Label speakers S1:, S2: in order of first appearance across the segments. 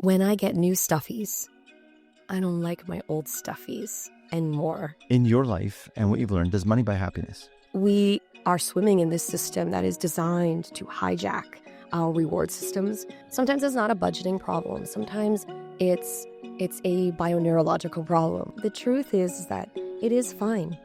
S1: When I get new stuffies, I don't like my old stuffies anymore.
S2: In your life and what you've learned, does money buy happiness?
S1: We are swimming in this system that is designed to hijack our reward systems. Sometimes it's not a budgeting problem. Sometimes it's a bioneurological problem. The truth is that it is fine.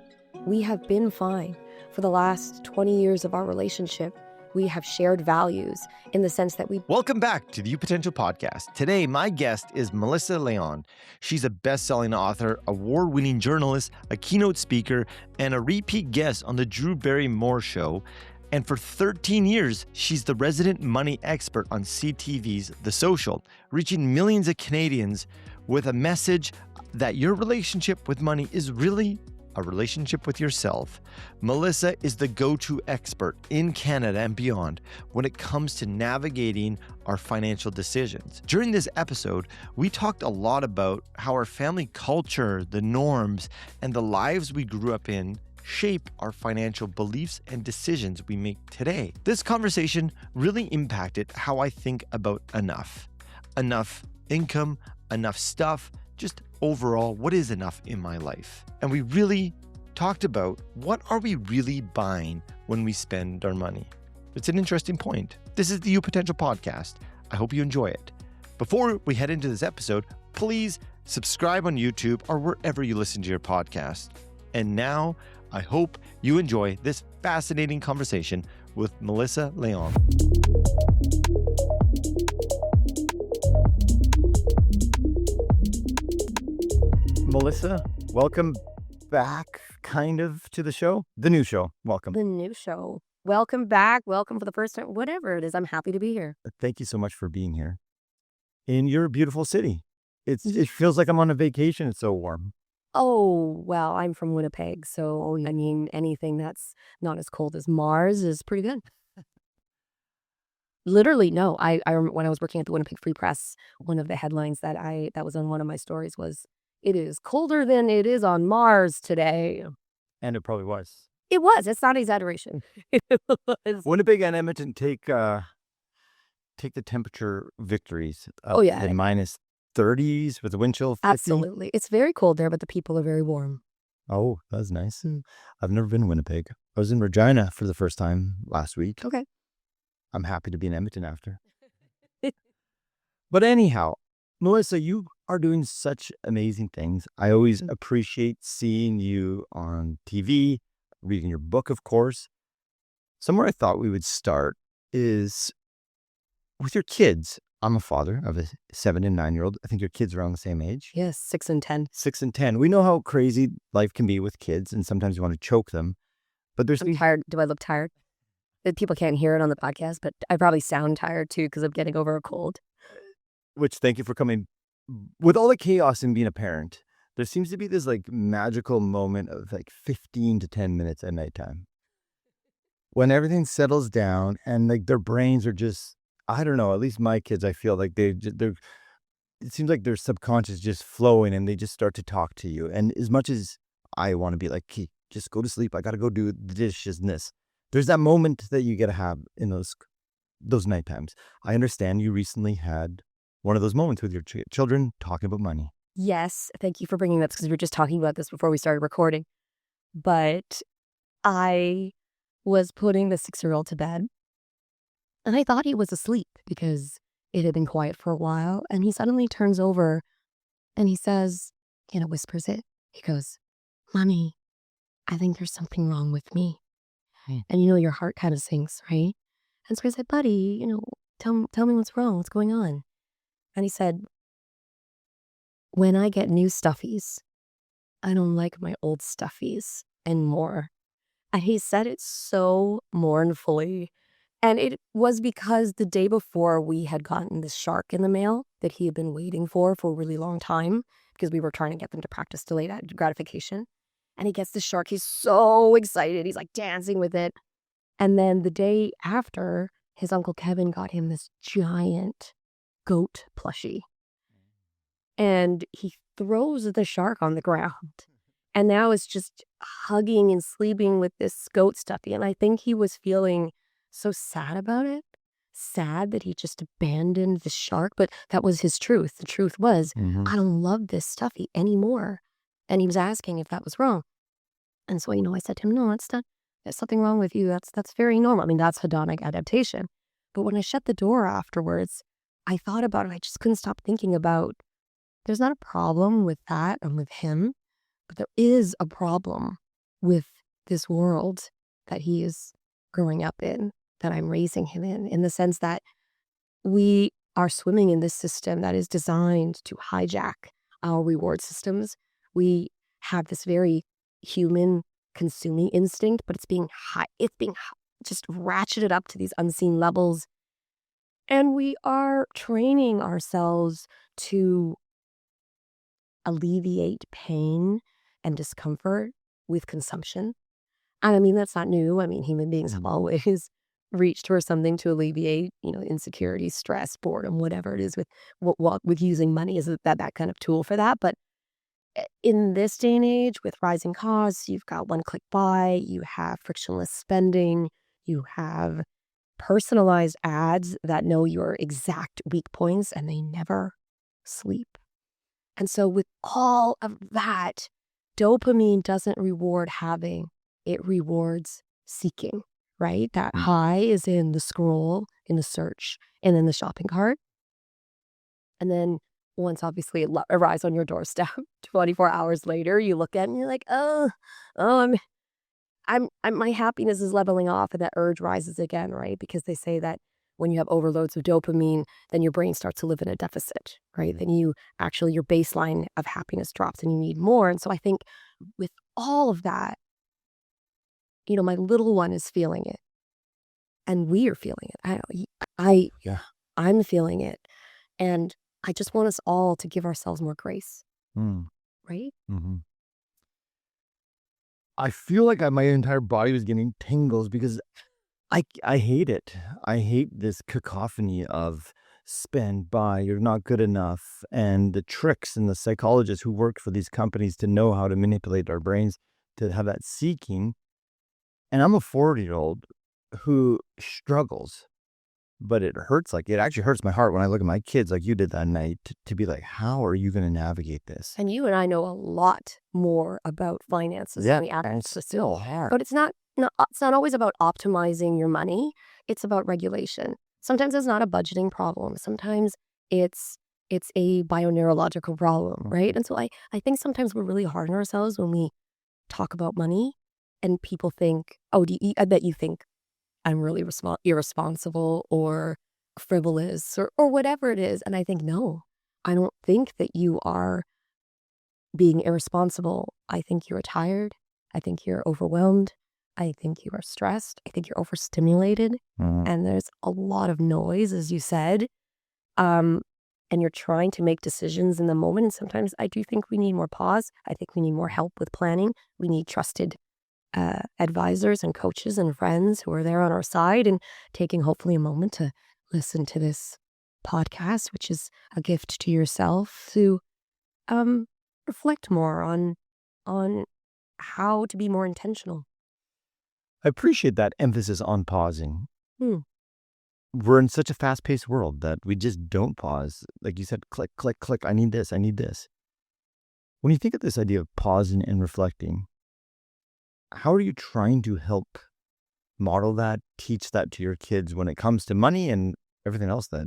S1: We have been fine. For the last 20 years of our relationship, we have shared values in the sense that we...
S2: Welcome back to the You Potential podcast. Today, my guest is Melissa Leong. She's a best-selling author, award-winning journalist, a keynote speaker, and a repeat guest on the Drew Barrymore Show. And for 13 years, she's the resident money expert on CTV's The Social, reaching millions of Canadians with a message that your relationship with money is really a relationship with yourself. Melissa is the go-to expert in Canada and beyond when it comes to navigating our financial decisions. During this episode, we talked a lot about how our family culture, the norms, and the lives we grew up in shape our financial beliefs and decisions we make today. This conversation really impacted how I think about enough. Enough income, enough stuff, just overall, what is enough in my life? And we really talked about what are we really buying when we spend our money? It's an interesting point. This is the You Potential podcast. I hope you enjoy it. Before we head into this episode, please subscribe on YouTube or wherever you listen to your podcast. And now, I hope you enjoy this fascinating conversation with Melissa Leong. Melissa, welcome back, kind of, to the show. The new show. Welcome.
S1: The new show. Welcome back. Welcome for the first time. Whatever it is, I'm happy to be here.
S2: Thank you so much for being here. In your beautiful city. It feels like I'm on a vacation. It's so warm.
S1: Oh, well, I'm from Winnipeg, so I mean, anything that's not as cold as Mars is pretty good. Literally, no. I when I was working at the Winnipeg Free Press, one of the headlines that was on one of my stories was, "It is colder than it is on Mars today."
S2: And it probably was.
S1: It was. It's not exaggeration. It was.
S2: Winnipeg and Edmonton take the temperature victories up
S1: Oh, yeah.
S2: in minus 30s with the wind chill 50.
S1: Absolutely. It's very cold there, but the people are very warm.
S2: Oh, that's nice. I've never been to Winnipeg. I was in Regina for the first time last week.
S1: Okay.
S2: I'm happy to be in Edmonton after. But anyhow, Melissa, you are doing such amazing things. I always appreciate seeing you on TV, reading your book, of course. Somewhere I thought we would start is with your kids. I'm a father of a 7 and 9-year-old. I think your kids are around the same age.
S1: Yes, 6 and 10.
S2: 6 and 10. We know how crazy life can be with kids, and sometimes you want to choke them. But there's
S1: I'm tired. Do I look tired? People can't hear it on the podcast, but I probably sound tired too because of getting over a cold.
S2: Which, thank you for coming. With all the chaos in being a parent, there seems to be this like magical moment of like 15 to 10 minutes at nighttime when everything settles down and like their brains are just, I don't know, at least my kids, I feel like they're it seems like their subconscious just flowing and they just start to talk to you. And as much as I want to be like, hey, just go to sleep, I got to go do the dishes and this, there's that moment that you get to have in those night times. I understand you recently had one of those moments with your children talking about money.
S1: Yes, thank you for bringing that because we were just talking about this before we started recording. But I was putting the 6-year-old to bed, and I thought he was asleep because it had been quiet for a while. And he suddenly turns over and he says, whispers it. He goes, "Mommy, I think there's something wrong with me." And your heart kind of sinks, right? And so I said, "Buddy, tell me what's wrong. What's going on?" And he said, "When I get new stuffies, I don't like my old stuffies anymore." And he said it so mournfully. And it was because the day before we had gotten this shark in the mail that he had been waiting for a really long time because we were trying to get them to practice delayed gratification. And he gets the shark. He's so excited. He's like dancing with it. And then the day after, his Uncle Kevin got him this giant goat plushie. And he throws the shark on the ground. And now it's just hugging and sleeping with this goat stuffy. And I think he was feeling so sad about it, sad that he just abandoned the shark, but that was his truth. The truth was,
S2: Mhm.
S1: I don't love this stuffy anymore. And he was asking if that was wrong. And so, I said to him, no, it's not. There's something wrong with you. That's very normal. I mean, that's hedonic adaptation. But when I shut the door afterwards, I thought about it. I just couldn't stop thinking about there's not a problem with that and with him, but there is a problem with this world that he is growing up in, that I'm raising him in the sense that we are swimming in this system that is designed to hijack our reward systems. We have this very human consuming instinct, but it's being just ratcheted up to these unseen levels. And we are training ourselves to alleviate pain and discomfort with consumption. And I mean, that's not new. I mean, human beings have always reached for something to alleviate, insecurity, stress, boredom, whatever it is with using money is that kind of tool for that. But in this day and age with rising costs, you've got one-click buy, you have frictionless spending, you have personalized ads that know your exact weak points and they never sleep. And so with all of that, dopamine doesn't reward having, it rewards seeking, right? That high is in the scroll, in the search, and in the shopping cart. And then once obviously it arrives on your doorstep, 24 hours later, you look at it and you're like, my happiness is leveling off, and that urge rises again, right? Because they say that when you have overloads of dopamine, then your brain starts to live in a deficit, right? Then your baseline of happiness drops and you need more. And so I think with all of that, my little one is feeling it and we are feeling it. I'm feeling it. And I just want us all to give ourselves more grace, right?
S2: Mm-hmm. I feel like my entire body was getting tingles because I hate it. I hate this cacophony of spend, buy, you're not good enough, and the tricks and the psychologists who work for these companies to know how to manipulate our brains to have that seeking. And I'm a 40-year-old who struggles, but it actually hurts my heart when I look at my kids like you did that night to be like, how are you going to navigate this?
S1: And you and I know a lot more about finances than we
S2: and it's still hard.
S1: But it's not always about optimizing your money. It's about regulation. Sometimes it's not a budgeting problem. Sometimes it's a bioneurological problem, right? And so I think sometimes we're really hard on ourselves when we talk about money and people think, I bet you think I'm really irresponsible or frivolous or whatever it is. And I think, no, I don't think that you are being irresponsible. I think you're tired. I think you're overwhelmed. I think you are stressed. I think you're overstimulated. And there's a lot of noise, as you said. And you're trying to make decisions in the moment. And sometimes I do think we need more pause. I think we need more help with planning. We need trusted advisors and coaches and friends who are there on our side and taking hopefully a moment to listen to this podcast, which is a gift to yourself to reflect more on how to be more intentional.
S2: I appreciate that emphasis on pausing. We're in such a fast-paced world that we just don't pause. Like you said, click, click, click. I need this. I need this. When you think of this idea of pausing and reflecting, how are you trying to help model that, teach that to your kids when it comes to money and everything else that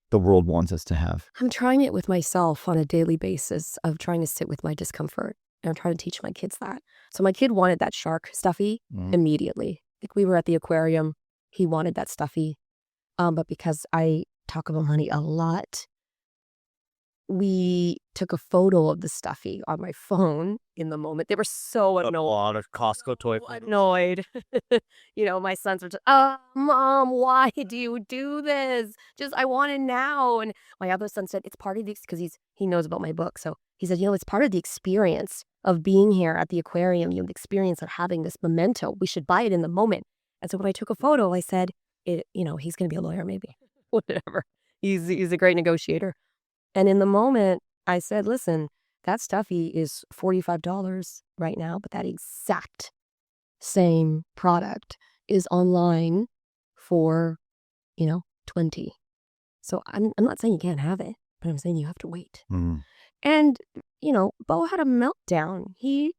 S2: the world wants us to have?
S1: I'm trying it with myself on a daily basis of trying to sit with my discomfort. And I'm trying to teach my kids that. So my kid wanted that shark stuffy immediately. Like we were at the aquarium. He wanted that stuffy. But because I talk about money a lot, we took a photo of the stuffy on my phone in the moment. They were so annoyed.
S2: A lot of Costco toy photos.
S1: Annoyed. My sons were just, oh, Mom, why do you do this? I want it now. And my other son said, it's part of the, because he knows about my book. So he said, it's part of the experience of being here at the aquarium. You have the experience of having this memento. We should buy it in the moment. And so when I took a photo, I said, he's going to be a lawyer, maybe. Whatever. He's a great negotiator. And in the moment, I said, listen, that stuffy is $45 right now, but that exact same product is online for, 20. So I'm not saying you can't have it, but I'm saying you have to wait.
S2: Mm.
S1: And, Bo had a meltdown. He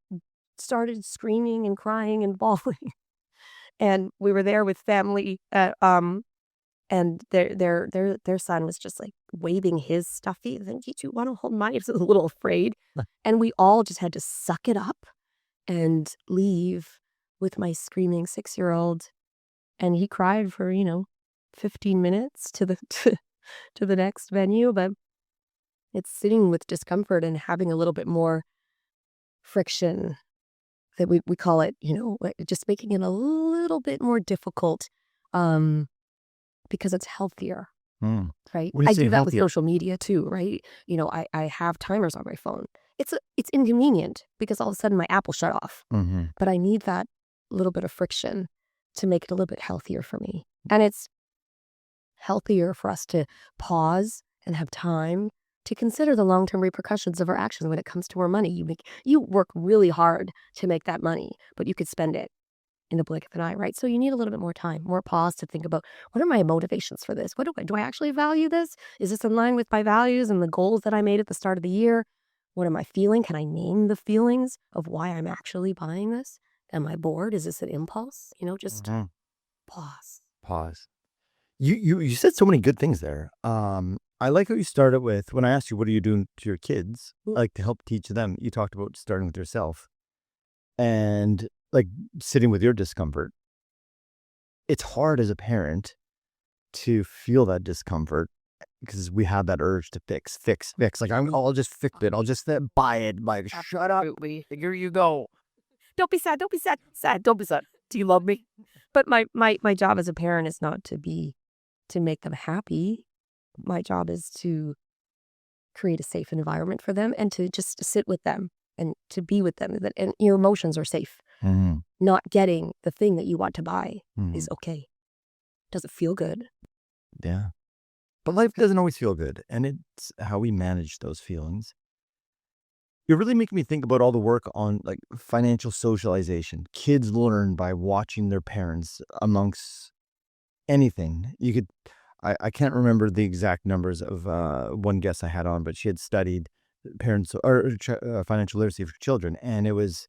S1: started screaming and crying and bawling. And we were there with family and their son was just like waving his stuffy. And do you want to hold mine? He was a little afraid. And we all just had to suck it up and leave with my screaming 6-year-old. And he cried for, 15 minutes to the to the next venue. But it's sitting with discomfort and having a little bit more friction that we call it, like just making it a little bit more difficult because it's healthier,
S2: Mm.
S1: right?
S2: When you
S1: I
S2: say
S1: do that with
S2: healthier-
S1: social media too, right? I have timers on my phone. It's inconvenient because all of a sudden my app will shut off,
S2: Mhm.
S1: but I need that little bit of friction to make it a little bit healthier for me. And it's healthier for us to pause and have time to consider the long-term repercussions of our actions when it comes to our money. You work really hard to make that money, but you could spend it in the blink of an eye, right? So you need a little bit more time, more pause to think about, what are my motivations for this? What do I actually value this? Is this in line with my values and the goals that I made at the start of the year? What am I feeling? Can I name the feelings of why I'm actually buying this? Am I bored? Is this an impulse? Just
S2: Mhm.
S1: pause.
S2: Pause. You said so many good things there. I like how you started with, when I asked you, what are you doing to your kids, like to help teach them, you talked about starting with yourself and like sitting with your discomfort. It's hard as a parent to feel that discomfort because we have that urge to fix. Like I'll just fix it. I'll just buy it. Like, shut up.
S1: Absolutely.
S2: Here you go.
S1: Don't be sad. Don't be sad. Sad. Don't be sad. Do you love me? But my job as a parent is not to make them happy. My job is to create a safe environment for them and to just sit with them and to be with them. And your emotions are safe.
S2: Mm-hmm.
S1: Not getting the thing that you want to buy
S2: Mm-hmm.
S1: is okay. Does it feel good?
S2: Yeah. But life doesn't always feel good. And it's how we manage those feelings. You're really making me think about all the work on like financial socialization. Kids learn by watching their parents amongst anything. I can't remember the exact numbers of one guest I had on, but she had studied parents or financial literacy for children. And it was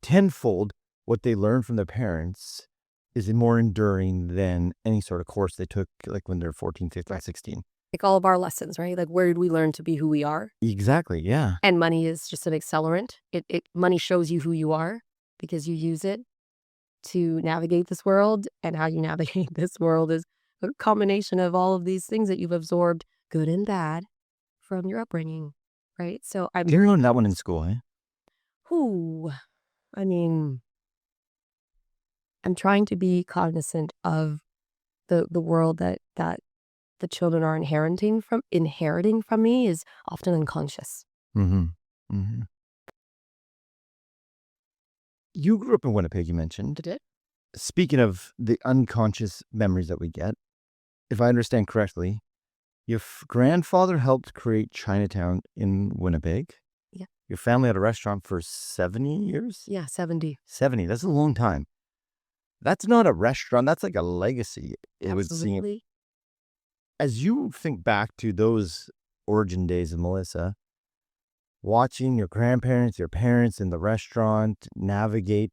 S2: tenfold what they learn from their parents is more enduring than any sort of course they took like when they're 14, 15,
S1: Right.
S2: 16.
S1: Like all of our lessons, right? Like where did we learn to be who we are?
S2: Exactly. Yeah.
S1: And money is just an accelerant. Money shows you who you are because you use it to navigate this world. And how you navigate this world is a combination of all of these things that you've absorbed, good and bad, from your upbringing, right? So
S2: You didn't learn that one in school, eh?
S1: I mean, I'm trying to be cognizant of the world that the children are inheriting from me is often unconscious.
S2: Mm-hmm. Mm-hmm. You grew up in Winnipeg, you mentioned.
S1: Did it?
S2: Speaking of the unconscious memories that we get, if I understand correctly, your grandfather helped create Chinatown in Winnipeg.
S1: Yeah.
S2: Your family had a restaurant for 70 years?
S1: Yeah, 70.
S2: 70, that's a long time. That's not a restaurant, that's like a legacy. It would seem.
S1: Absolutely.
S2: As you think back to those origin days of Melissa, watching your grandparents, your parents in the restaurant navigate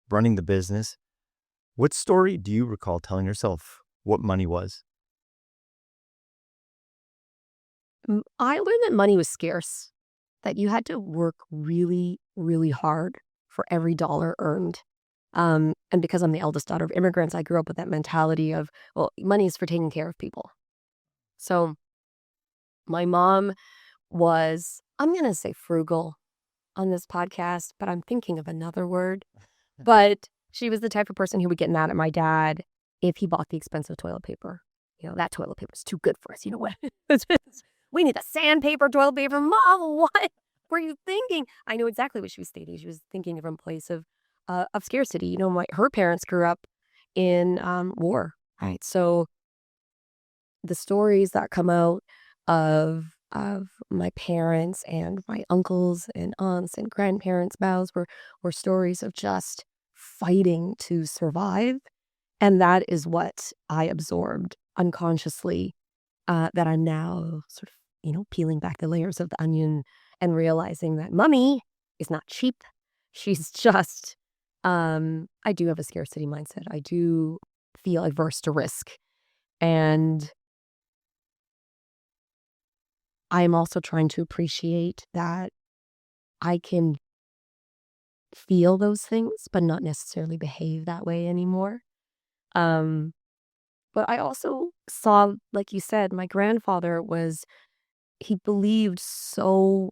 S2: running the business, what story do you recall telling yourself what money was?
S1: I learned that money was scarce, that you had to work really, really hard for every dollar earned. And because I'm the eldest daughter of immigrants, I grew up with that mentality of, well, money is for taking care of people. So my mom was, I'm going to say frugal on this podcast, but I'm thinking of another word. But she was the type of person who would get mad at my dad if he bought the expensive toilet paper. That toilet paper is too good for us. You know what? We need the sandpaper toilet paper. Mom, what were you thinking? I know exactly what she was stating. She was thinking from a place of scarcity. Her parents grew up in war, right? So the stories that come out of my parents and my uncles and aunts and grandparents' mouths were stories of just fighting to survive. And that is what I absorbed unconsciously that I'm now sort of, peeling back the layers of the onion and realizing that mommy is not cheap. She's just, I do have a scarcity mindset. I do feel averse to risk. And I'm also trying to appreciate that I can feel those things, but not necessarily behave that way anymore. Um, but I also saw, like you said, my grandfather he believed so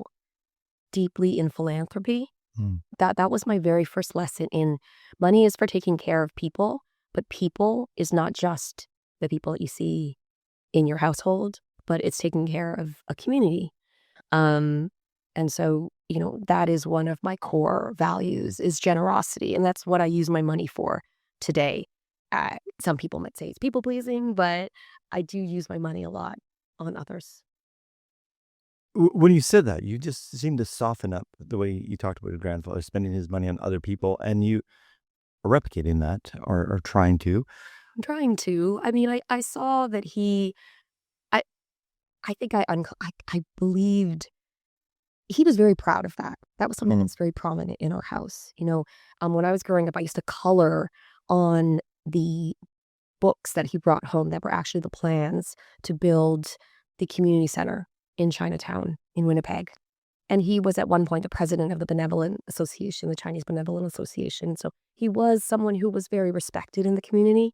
S1: deeply in philanthropy.
S2: Mm.
S1: That was my very first lesson in money is for taking care of people, but people is not just the people that you see in your household, but it's taking care of a community. Um, and so, that is one of my core values is generosity. And that's what I use my money for today. Some people might say it's people pleasing, but I do use my money a lot on others.
S2: When you said that, you just seemed to soften up the way you talked about your grandfather spending his money on other people, and you are replicating that or trying to.
S1: I'm trying to. I mean, I saw that I, I think I believed he was very proud of that. That was something that's very prominent in our house. When I was growing up, I used to color on the books that he brought home that were actually the plans to build the community center in Chinatown in Winnipeg. And he was at one point the president of the Benevolent Association, the Chinese Benevolent Association. So he was someone who was very respected in the community,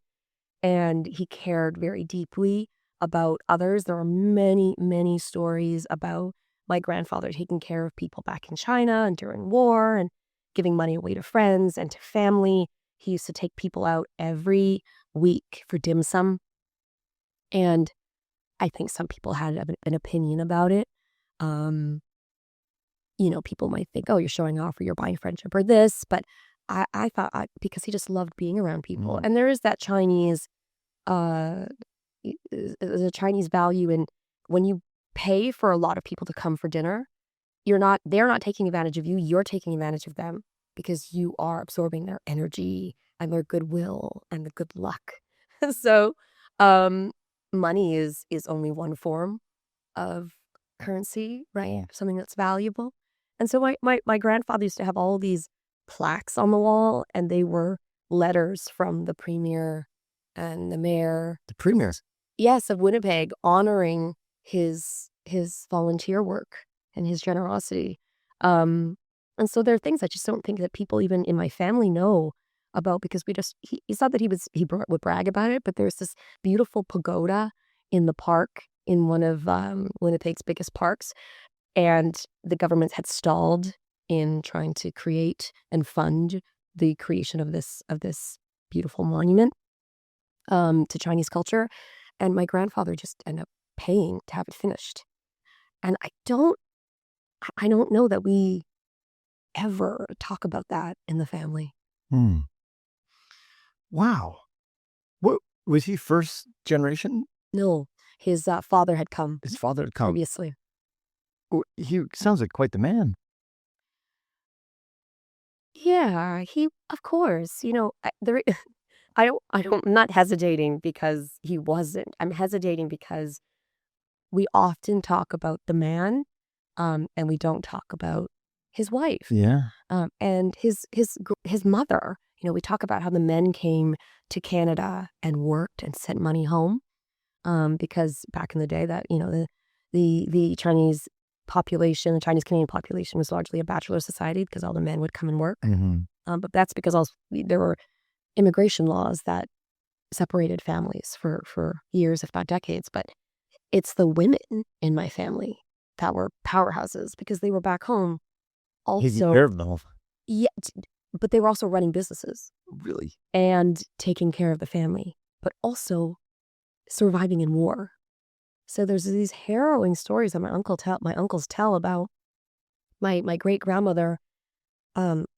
S1: and he cared very deeply about others. There are many, many stories about my grandfather taking care of people back in China and during war and giving money away to friends and to family. He used to take people out every week for dim sum. And I think some people had an opinion about it. People might think, oh, you're showing off or you're buying friendship or this. But I thought because he just loved being around people. And there is that Chinese, there's a Chinese value in when you pay for a lot of people to come for dinner, they're not taking advantage of you. You're taking advantage of them because you are absorbing their energy and their goodwill and the good luck. So, money is only one form of currency, right?
S2: Yeah.
S1: Something that's valuable. And so my grandfather used to have all these plaques on the wall, and they were letters from the premier and the mayor.
S2: The premiers.
S1: Yes, of Winnipeg, honoring his volunteer work and his generosity. And so there are things I just don't think that people even in my family know about because it's not that would brag about it, but there's this beautiful pagoda in the park in one of Winnipeg's biggest parks, and the government had stalled in trying to create and fund the creation of this beautiful monument to Chinese culture, and my grandfather just ended up paying to have it finished. And I don't know that we ever talk about that in the family.
S2: Wow. What was he first generation?
S1: No, his father had come.
S2: His father had come.
S1: Previously.
S2: He sounds like quite the man.
S1: Yeah, of course, I'm not hesitating because he wasn't. I'm hesitating because we often talk about the man, and we don't talk about his wife.
S2: Yeah.
S1: And his mother. We talk about how the men came to Canada and worked and sent money home, because back in the day that the Chinese population, the Chinese Canadian population, was largely a bachelor society because all the men would come and work. But that's because also there were immigration laws that separated families for years, if not decades. But it's the women in my family that were powerhouses because they were back home also.
S2: Taking care of them.
S1: Yeah, but they were also running businesses.
S2: Really?
S1: And taking care of the family, but also surviving in war. So there's these harrowing stories that my uncles tell about my great grandmother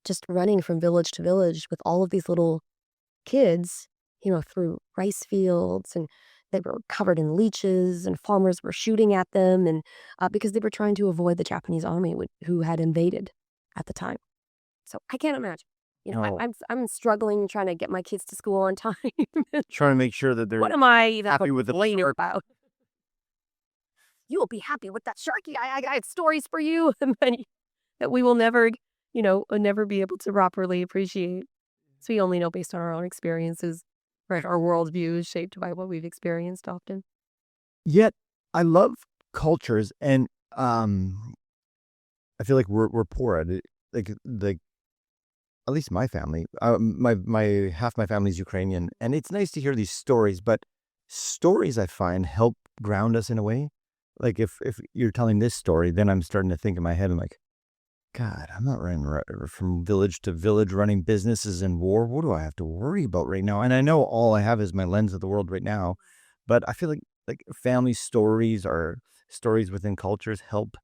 S1: just running from village to village with all of these little kids, through rice fields, and they were covered in leeches, and farmers were shooting at them, and because they were trying to avoid the Japanese army who had invaded at the time. So I can't imagine.
S2: No.
S1: I'm struggling trying to get my kids to school on time.
S2: Trying to make sure that they're
S1: What am I even
S2: happy with the
S1: complaining
S2: shark.
S1: about? You will be happy with that sharky. I had stories for you that we will never, never be able to properly appreciate. So we only know based on our own experiences, right? Our worldview is shaped by what we've experienced often.
S2: Yet I love cultures, and I feel like we're poor at it. Like at least my family, my half my family is Ukrainian, and it's nice to hear these stories. But stories I find help ground us in a way. Like if you're telling this story, then I'm starting to think in my head. I'm like, God, I'm not running from village to village, running businesses in war. What do I have to worry about right now? And I know all I have is my lens of the world right now, but I feel like family stories or stories within cultures help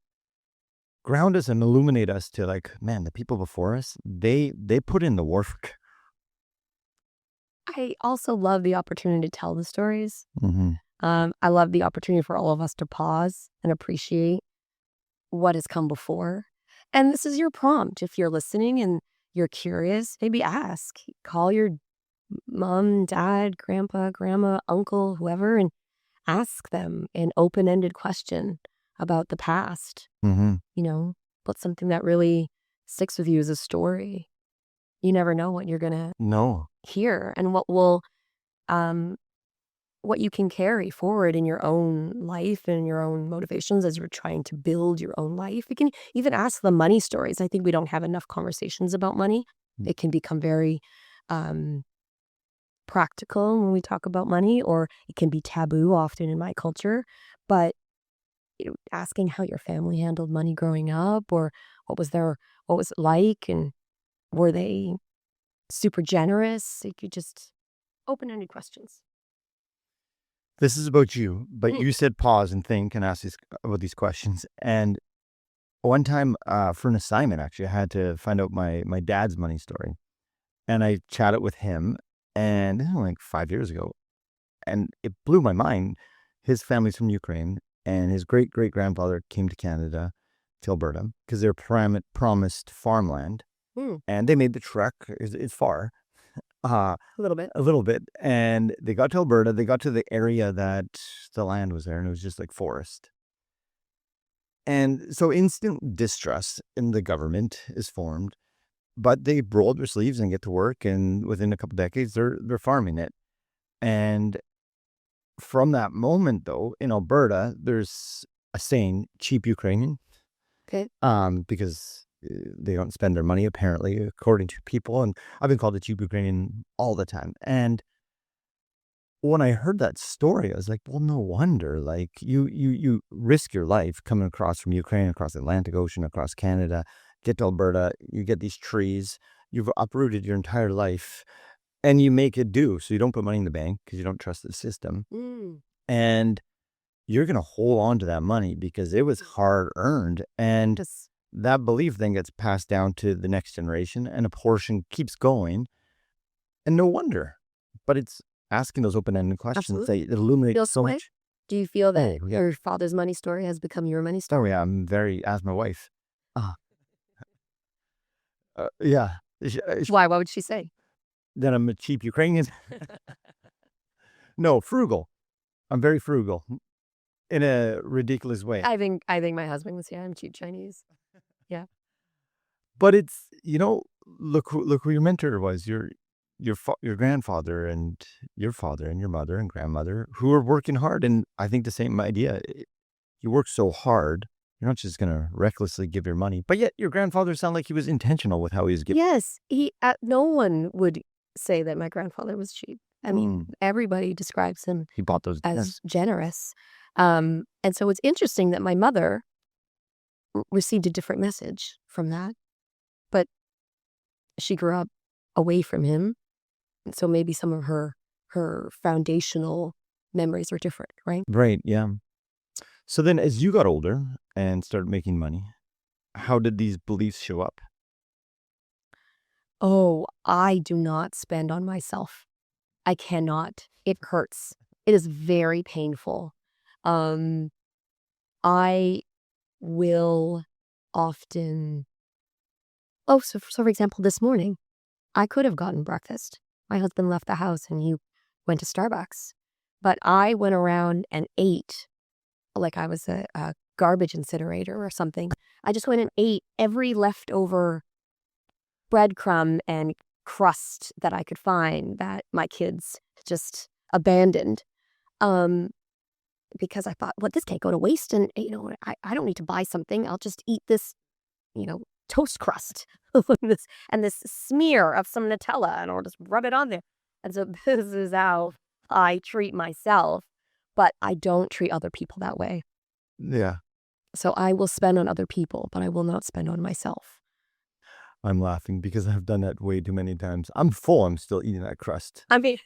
S2: ground us and illuminate us to like, man, the people before us, they put in the work.
S1: I also love the opportunity to tell the stories.
S2: Mm-hmm.
S1: I love the opportunity for all of us to pause and appreciate what has come before. And this is your prompt. If you're listening and you're curious, maybe ask. Call your mom, dad, grandpa, grandma, uncle, whoever, and ask them an open-ended question about the past.
S2: Mm-hmm.
S1: But something that really sticks with you as a story. You never know what you're going to
S2: No.
S1: hear and what you can carry forward in your own life and your own motivations as you're trying to build your own life. You can even ask the money stories. I think we don't have enough conversations about money. It can become very practical when we talk about money, or it can be taboo often in my culture. But asking how your family handled money growing up, or what was it like, and were they super generous? You could just open-ended questions.
S2: This is about you, but you said pause and think and ask about these questions. And one time for an assignment, actually, I had to find out my dad's money story. And I chatted with him, and this was like 5 years ago. And it blew my mind. His family's from Ukraine, and his great-great-grandfather came to Canada, to Alberta, because they're promised farmland. And they made the trek. It's far.
S1: A little bit.
S2: A little bit. And they got to Alberta. They got to the area that the land was there, and it was just like forest. And so instant distrust in the government is formed, but they roll up their sleeves and get to work. And within a couple decades, they're farming it. And from that moment, though, in Alberta, there's a saying, cheap Ukrainian.
S1: Okay.
S2: Because they don't spend their money, apparently, according to people. And I've been called a cheap Ukrainian all the time. And when I heard that story, I was like, well, no wonder. Like, you risk your life coming across from Ukraine, across the Atlantic Ocean, across Canada, get to Alberta, you get these trees, you've uprooted your entire life, and you make it do. So you don't put money in the bank because you don't trust the system. And you're going to hold on to that money because it was hard earned. And that belief then gets passed down to the next generation, and a portion keeps going. And no wonder. But it's asking those open-ended questions that illuminate so much.
S1: Do you feel that your father's money story has become your money story?
S2: Oh, yeah. I'm very, as my wife. Yeah.
S1: Why? What would she say?
S2: That I'm a cheap Ukrainian. No, frugal. I'm very frugal in a ridiculous way.
S1: I think my husband was, I'm cheap Chinese. Yeah.
S2: But it's, look who your mentor was. Your grandfather and your father and your mother and grandmother who are working hard. And I think the same idea. You work so hard, you're not just going to recklessly give your money. But yet your grandfather sounded like he was intentional with how he was giving.
S1: Yes. No one would say that my grandfather was cheap. I mean, everybody describes him
S2: He bought those
S1: as generous. And so it's interesting that my mother received a different message from that. But she grew up away from him. And so maybe some of her foundational memories are different, right?
S2: Right, yeah. So then as you got older and started making money, how did these beliefs show up?
S1: Oh, I do not spend on myself. I cannot. It hurts. It is very painful. I will often... so for example, this morning, I could have gotten breakfast. My husband left the house and he went to Starbucks. But I went around and ate like I was a garbage incinerator or something. I just went and ate every leftover breadcrumb and crust that I could find that my kids just abandoned. Because I thought, well, this can't go to waste. And, I don't need to buy something. I'll just eat this, toast crust and this smear of some Nutella, and I'll just rub it on there. And so this is how I treat myself, but I don't treat other people that way.
S2: Yeah.
S1: So I will spend on other people, but I will not spend on myself.
S2: I'm laughing because I've done that way too many times. I'm full. I'm still eating that crust.
S1: I mean,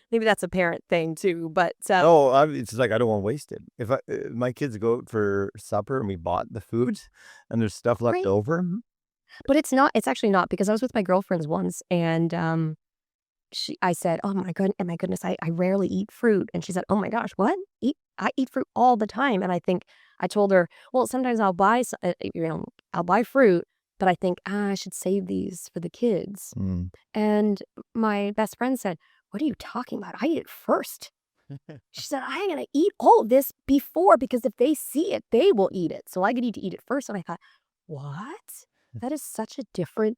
S1: maybe that's a parent thing too, but
S2: It's like I don't want to waste it. If my kids go out for supper and we bought the food and there's stuff left
S1: Right.
S2: over,
S1: but it's not. It's actually not, because I was with my girlfriends once, and I said, "Oh my goodness, I rarely eat fruit," and she said, "Oh my gosh, what? I eat fruit all the time." And I told her, "Well, sometimes I'll buy I'll buy fruit, but I think I should save these for the kids." And my best friend said, "What are you talking about? I eat it first." She said, "I'm gonna eat all of this before, because if they see it, they will eat it. So I need to eat it first." And I thought, what? That is such a different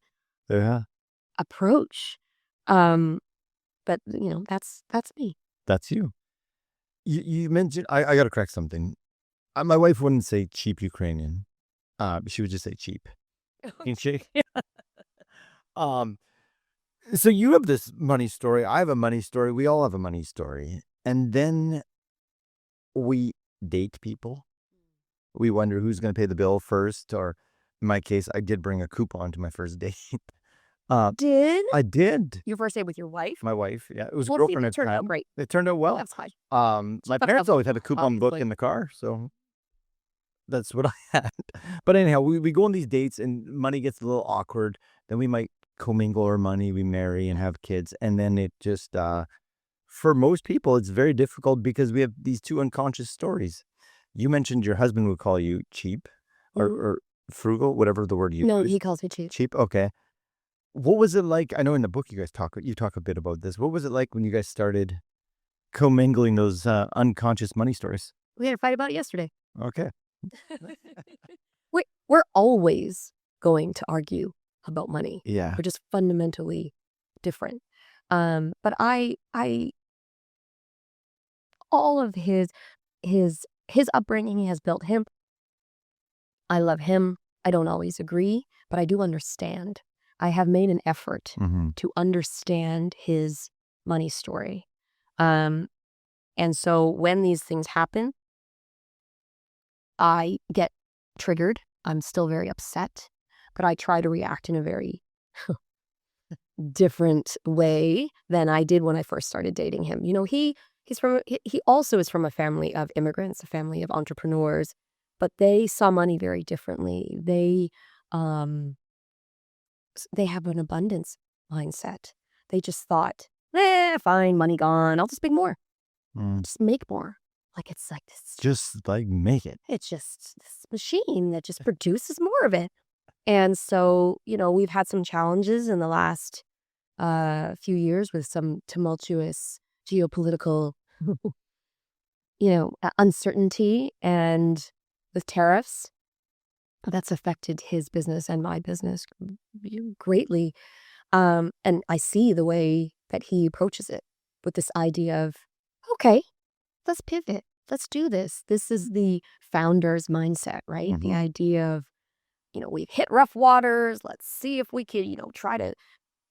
S1: approach. But that's me.
S2: That's you. You mentioned, I got to correct something. My wife wouldn't say cheap Ukrainian. She would just say cheap. Ain't she? So you have this money story. I have a money story. We all have a money story. And then we date people. We wonder who's going to pay the bill first. Or in my case, I did bring a coupon to my first date.
S1: Did?
S2: I did.
S1: Your first date with your wife?
S2: My wife, yeah. It was
S1: Well,
S2: girlfriend
S1: it
S2: at the
S1: turned out
S2: time.
S1: great.
S2: It turned out well.
S1: That's fine.
S2: My parents always had a coupon book in the car, so that's what I had. But anyhow, we go on these dates and money gets a little awkward. Then we might commingle our money, we marry and have kids. And then it just, for most people, it's very difficult because we have these two unconscious stories. You mentioned your husband would call you cheap or frugal, whatever the word you
S1: No,
S2: use.
S1: he calls me cheap.
S2: Cheap, okay. What was it like? I know in the book you talk a bit about this. What was it like when you guys started commingling those unconscious money stories?
S1: We had a fight about it yesterday.
S2: Okay.
S1: We're always going to argue about money.
S2: Yeah.
S1: We're just fundamentally different. But I all of his upbringing has built him. I love him. I don't always agree, but I do understand. I have made an effort to understand his money story. And so when these things happen, I get triggered. I'm still very upset, but I try to react in a very different way than I did when I first started dating him. He also is from a family of immigrants, a family of entrepreneurs, but they saw money very differently. They have an abundance mindset. They just thought, fine, money gone. I'll just make more. Just make more. It's like this.
S2: Just like make it.
S1: It's just this machine that just produces more of it. And so, we've had some challenges in the last few years with some tumultuous geopolitical, uncertainty, and with tariffs. That's affected his business and my business greatly. And I see the way that he approaches it with this idea of, okay, let's pivot. Let's do this. This is the founder's mindset, right? The idea of, we've hit rough waters. Let's see if we can, try to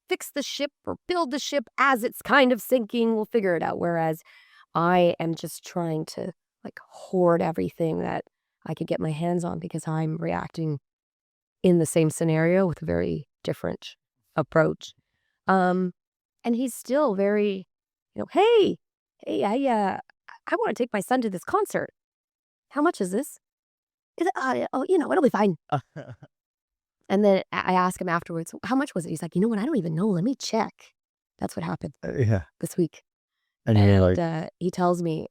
S1: fix the ship or build the ship as it's kind of sinking. We'll figure it out. Whereas I am just trying to hoard everything that I could get my hands on, because I'm reacting in the same scenario with a very different approach. And he's still very, hey, I want to take my son to this concert. How much is this? It'll be fine. And then I ask him afterwards, how much was it? He's like, what? I don't even know. Let me check. That's what happened this week.
S2: And
S1: he tells me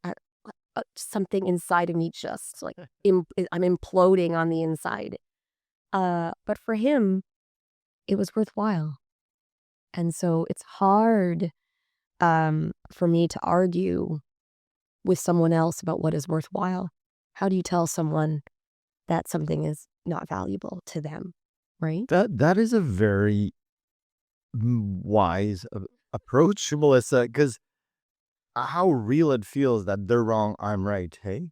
S1: something inside of me just I'm imploding on the inside. But for him, it was worthwhile. And so it's hard for me to argue with someone else about what is worthwhile. How do you tell someone that something is not valuable to them, right?
S3: That is a very wise approach, Melissa, because how real it feels that they're wrong, I'm right, hey?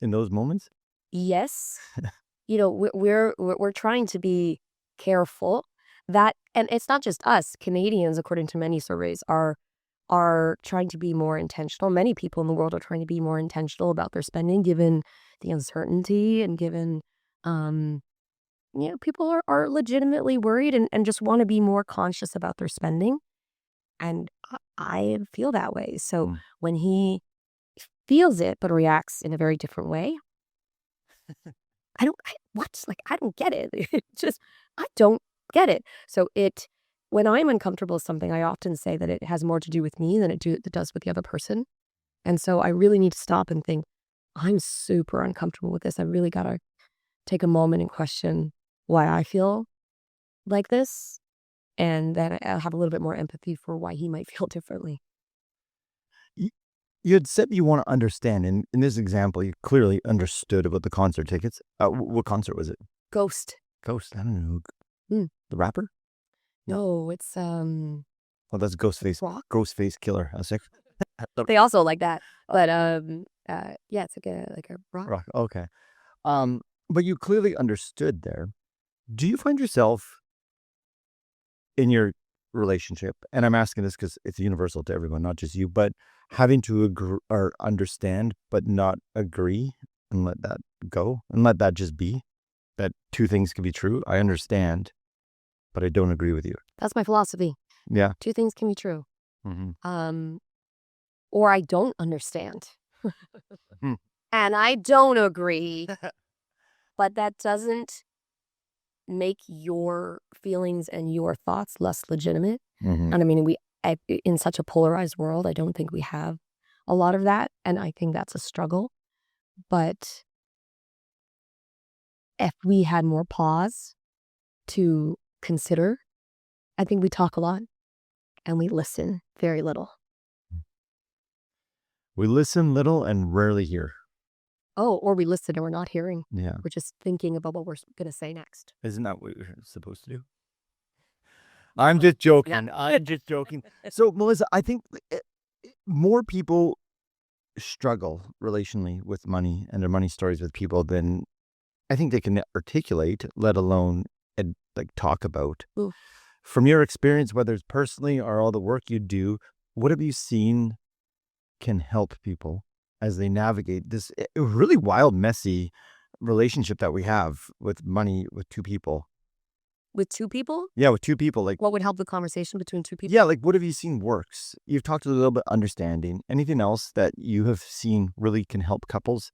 S3: In those moments?
S1: Yes. We're trying to be careful that, and it's not just us. Canadians, according to many surveys, are trying to be more intentional. Many people in the world are trying to be more intentional about their spending, given the uncertainty and given, people are legitimately worried and just want to be more conscious about their spending. And I feel that way. So when he feels it but reacts in a very different way, I don't get it. I don't get it. So when I'm uncomfortable with something, I often say that it has more to do with me than it does with the other person. And so I really need to stop and think, I'm super uncomfortable with this. I really got to take a moment and question why I feel like this. And then I'll have a little bit more empathy for why he might feel differently.
S3: You had said you want to understand. In this example, you clearly understood about the concert tickets. What concert was it?
S1: Ghost.
S3: Ghost. I don't know. The rapper?
S1: No, it's
S3: Oh, that's Ghostface.
S1: rock.
S3: Ghostface Killer. I was like,
S1: They also like that, but yeah, it's like a rock.
S3: rock. Okay. But you clearly understood there. Do you find yourself in your relationship, and I'm asking this because it's universal to everyone, not just you, but having to agree or understand but not agree and let that go and let that just be, that two things can be true? I understand, but I don't agree with you.
S1: That's my philosophy.
S3: Yeah.
S1: Two things can be true.
S3: Mm-hmm.
S1: Or I don't understand.
S3: Hmm.
S1: And I don't agree. But that doesn't make your feelings and your thoughts less legitimate.
S3: Mm-hmm.
S1: And I mean, in such a polarized world, I don't think we have a lot of that. And I think that's a struggle. But if we had more pause to consider, I think we talk a lot and we listen very little.
S3: We listen little and rarely hear.
S1: Oh, or we listen and we're not hearing.
S3: Yeah.
S1: We're just thinking about what we're going to say next.
S3: Isn't that what we're supposed to do? I'm just joking. I'm just joking. So, Melissa, I think more people struggle relationally with money and their money stories with people than I think they can articulate, let alone talk about.
S1: Ooh.
S3: From your experience, whether it's personally or all the work you do, what have you seen can help people as they navigate this really wild, messy relationship that we have with money with two people?
S1: With two people?
S3: Yeah, with two people.
S1: What would help the conversation between two people?
S3: Yeah, what have you seen works? You've talked a little bit understanding. Anything else that you have seen really can help couples?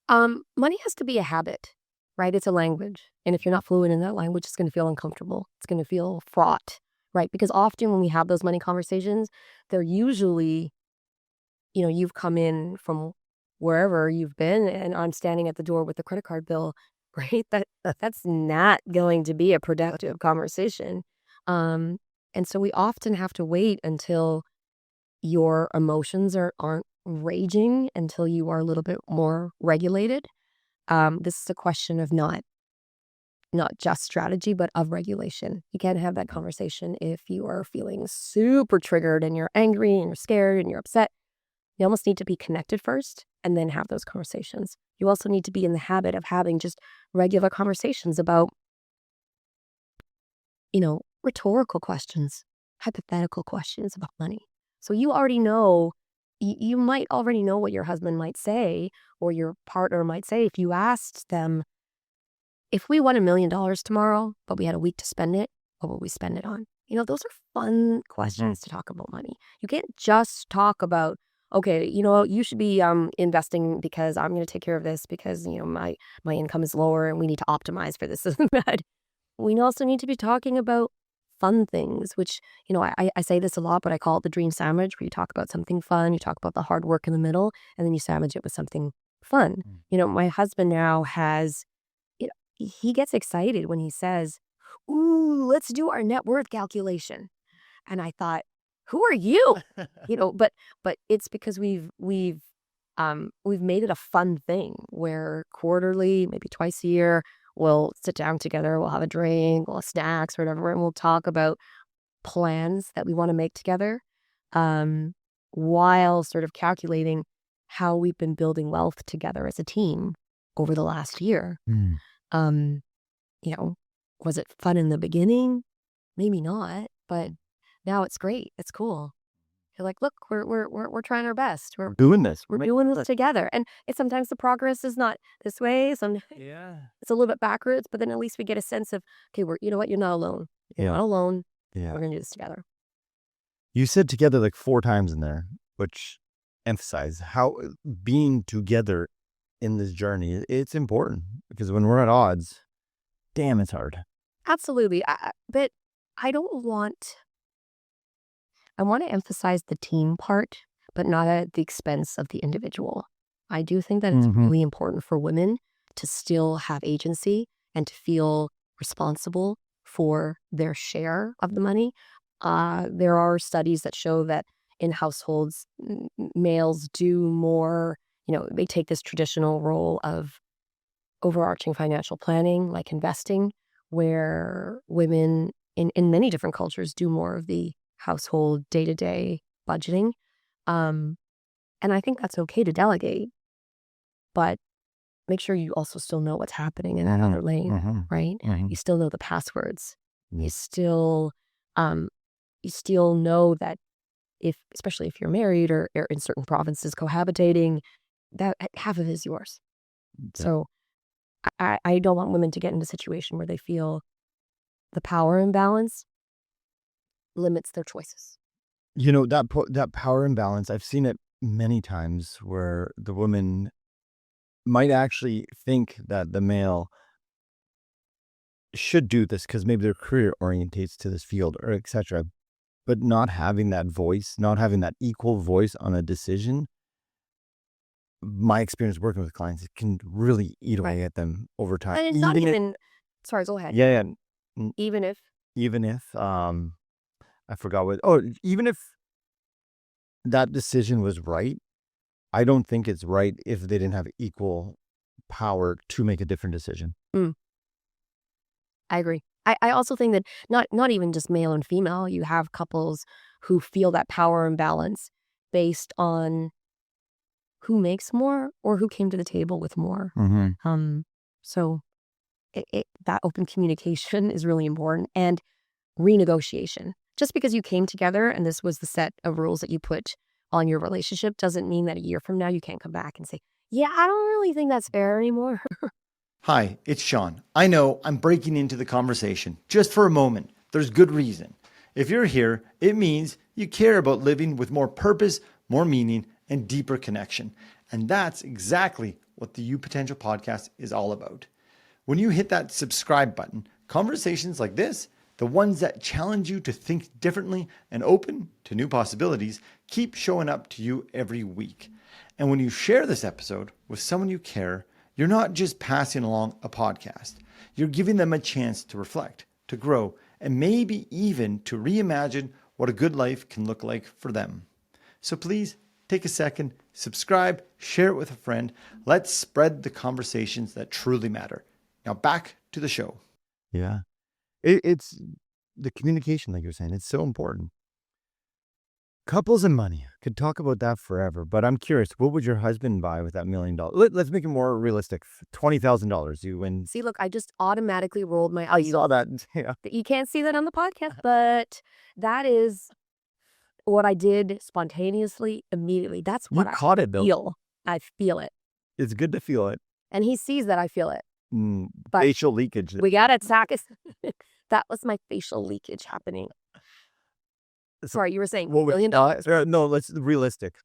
S1: Money has to be a habit, right? It's a language. And if you're not fluent in that language, it's going to feel uncomfortable. It's going to feel fraught, right? Because often when we have those money conversations, they're usually, you've come in from wherever you've been and I'm standing at the door with the credit card bill, right? That's not going to be a productive conversation. And so we often have to wait until your emotions aren't raging, until you are a little bit more regulated. This is a question of not just strategy, but of regulation. You can't have that conversation if you are feeling super triggered and you're angry and you're scared and you're upset. You almost need to be connected first and then have those conversations. You also need to be in the habit of having just regular conversations about, rhetorical questions, hypothetical questions about money. So you already know, you might already know what your husband might say or your partner might say if you asked them, if we won $1 million tomorrow, but we had a week to spend it, what would we spend it on? Those are fun questions to talk about money. You can't just talk about, okay, you should be investing because I'm going to take care of this because, my income is lower and we need to optimize for this and that. We also need to be talking about fun things, which, I say this a lot, but I call it the dream sandwich, where you talk about something fun, you talk about the hard work in the middle, and then you sandwich it with something fun. My husband now has, he gets excited when he says, ooh, let's do our net worth calculation. And I thought, who are you? But it's because we've made it a fun thing where quarterly, maybe twice a year, we'll sit down together, we'll have a drink, we'll have snacks or whatever, and we'll talk about plans that we want to make together, while sort of calculating how we've been building wealth together as a team over the last year. Um, was it fun in the beginning? Maybe not, but now it's great. It's cool. You're like, look, we're trying our best. We're
S3: Doing this.
S1: we're doing this together. And sometimes the progress is not this way.
S3: Yeah.
S1: It's a little bit backwards, but then at least we get a sense of, okay, you know what? You're not alone. You're
S3: Yeah.
S1: not alone.
S3: Yeah.
S1: We're going to do this together.
S3: You said together like 4 times in there, which emphasize how being together in this journey, it's important because when we're at odds, damn, it's hard.
S1: Absolutely. But I want to emphasize the team part, but not at the expense of the individual. I do think that it's really important for women to still have agency and to feel responsible for their share of the money. There are studies that show that in households, males do more, they take this traditional role of overarching financial planning, like investing, where women in many different cultures do more of the household day-to-day budgeting. And I think that's okay to delegate, but make sure you also still know what's happening in that other lane, right? You still know the passwords. You still know that especially if you're married or in certain provinces cohabitating, that half of it is yours. So I don't want women to get into a situation where they feel the power imbalance limits their choices.
S3: That power imbalance, I've seen it many times where the woman might actually think that the male should do this because maybe their career orientates to this field or etc. But not having that voice, not having that equal voice on a decision, my experience working with clients, it can really eat away at them over time.
S1: And it's not even, sorry, go ahead.
S3: Yeah.
S1: Even if,
S3: I forgot even if that decision was right, I don't think it's right if they didn't have equal power to make a different decision.
S1: I agree. I also think that not even just male and female, you have couples who feel that power imbalance based on who makes more or who came to the table with more. So that open communication is really important, and renegotiation. Just because you came together and this was the set of rules that you put on your relationship doesn't mean that a year from now you can't come back and say, yeah, I don't really think that's fair anymore.
S2: Hi, it's Shaun. I know I'm breaking into the conversation just for a moment. There's good reason. If you're here, it means you care about living with more purpose, more meaning, and deeper connection. And that's exactly what the You Potential podcast is all about. When you hit that subscribe button, conversations like this, the ones that challenge you to think differently and open to new possibilities, keep showing up to you every week. And when you share this episode with someone you care, you're not just passing along a podcast. You're giving them a chance to reflect, to grow, and maybe even to reimagine what a good life can look like for them. So please take a second, subscribe, share it with a friend. Let's spread the conversations that truly matter. Now back to the show.
S3: Yeah. It's the communication, like you're saying, it's so important. Couples and money. Could talk about that forever, but I'm curious, what would your husband buy with that $1 million? Let's make it more realistic. $20,000. You win.
S1: See, look, I just automatically rolled my
S3: I
S1: eyes.
S3: saw that. Yeah.
S1: You can't see that on the podcast, but that is what I did spontaneously, immediately. That's what
S3: You caught it, though.
S1: feel. I feel it.
S3: It's good to feel it.
S1: And he sees that I feel it. But
S3: facial leakage.
S1: we got it, Zach. That was my facial leakage happening. Sorry, you were saying $1 million?
S3: No, let's realistic.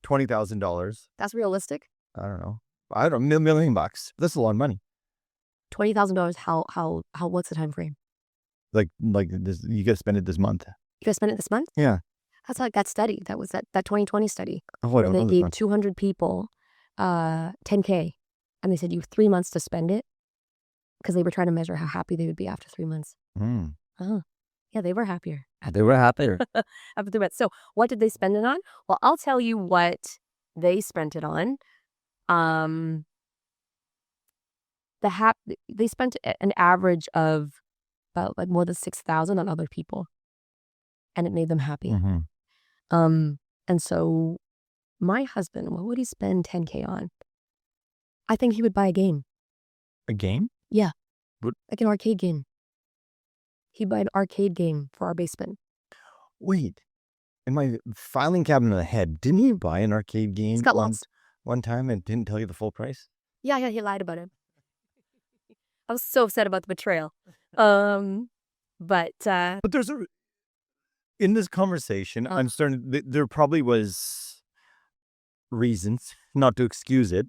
S3: $20,000.
S1: That's realistic?
S3: I don't know. $1 million. That's a lot of money.
S1: $20,000. How? What's the time frame?
S3: Like this, you got to spend it this month.
S1: You guys spend it this month?
S3: Yeah.
S1: That's like that study. That was that 2020 study.
S3: Oh, I don't
S1: they
S3: know this
S1: gave
S3: month.
S1: 200 people $10K, and they said you have 3 months to spend it because they were trying to measure how happy they would be after 3 months.
S3: Mm.
S1: Oh. Yeah, they were happier.
S3: They were happier.
S1: After the bet. So what did they spend it on? Well, I'll tell you what they spent it on. They spent an average of about like more than 6,000 on other people, and it made them happy.
S3: Mm-hmm.
S1: And so my husband, what would he spend 10K on? I think he would buy a game.
S3: A game?
S1: Yeah.
S3: What?
S1: Like an arcade game. He'd buy an arcade game for our basement.
S3: Wait. In my filing cabinet of the head, didn't you buy an arcade game
S1: It's got lots.
S3: one time and didn't tell you the full price?
S1: Yeah, he lied about it. I was so upset about the betrayal. But
S3: there's in this conversation, I'm starting, there probably was reasons not to excuse it.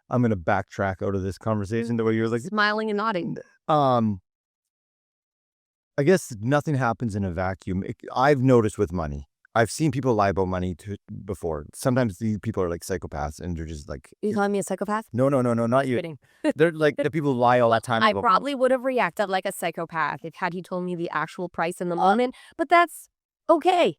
S3: I'm going to backtrack out of this conversation the way you're like
S1: smiling and nodding.
S3: I guess nothing happens in a vacuum. I've noticed with money. I've seen people lie about money before. Sometimes these people are like psychopaths and they're just like...
S1: You calling me a psychopath?
S3: No, not you.
S1: Kidding.
S3: They're like the people who lie all the time.
S1: I probably would have reacted like a psychopath had he told me the actual price in the moment. But that's okay.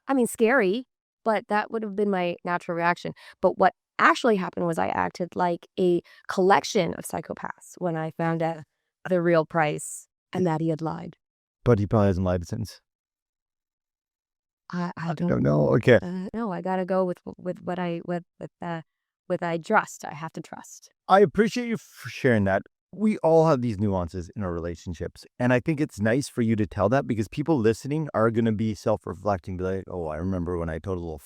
S1: I mean, scary, but that would have been my natural reaction. But what actually happened was I acted like a collection of psychopaths when I found out the real price and that he had lied.
S3: But he probably hasn't lied since.
S1: I don't
S3: know. Okay.
S1: No, I gotta go with what I trust. I have to trust.
S3: I appreciate you for sharing that. We all have these nuances in our relationships, and I think it's nice for you to tell that because people listening are going to be self-reflecting, be like, "Oh, I remember when I told a little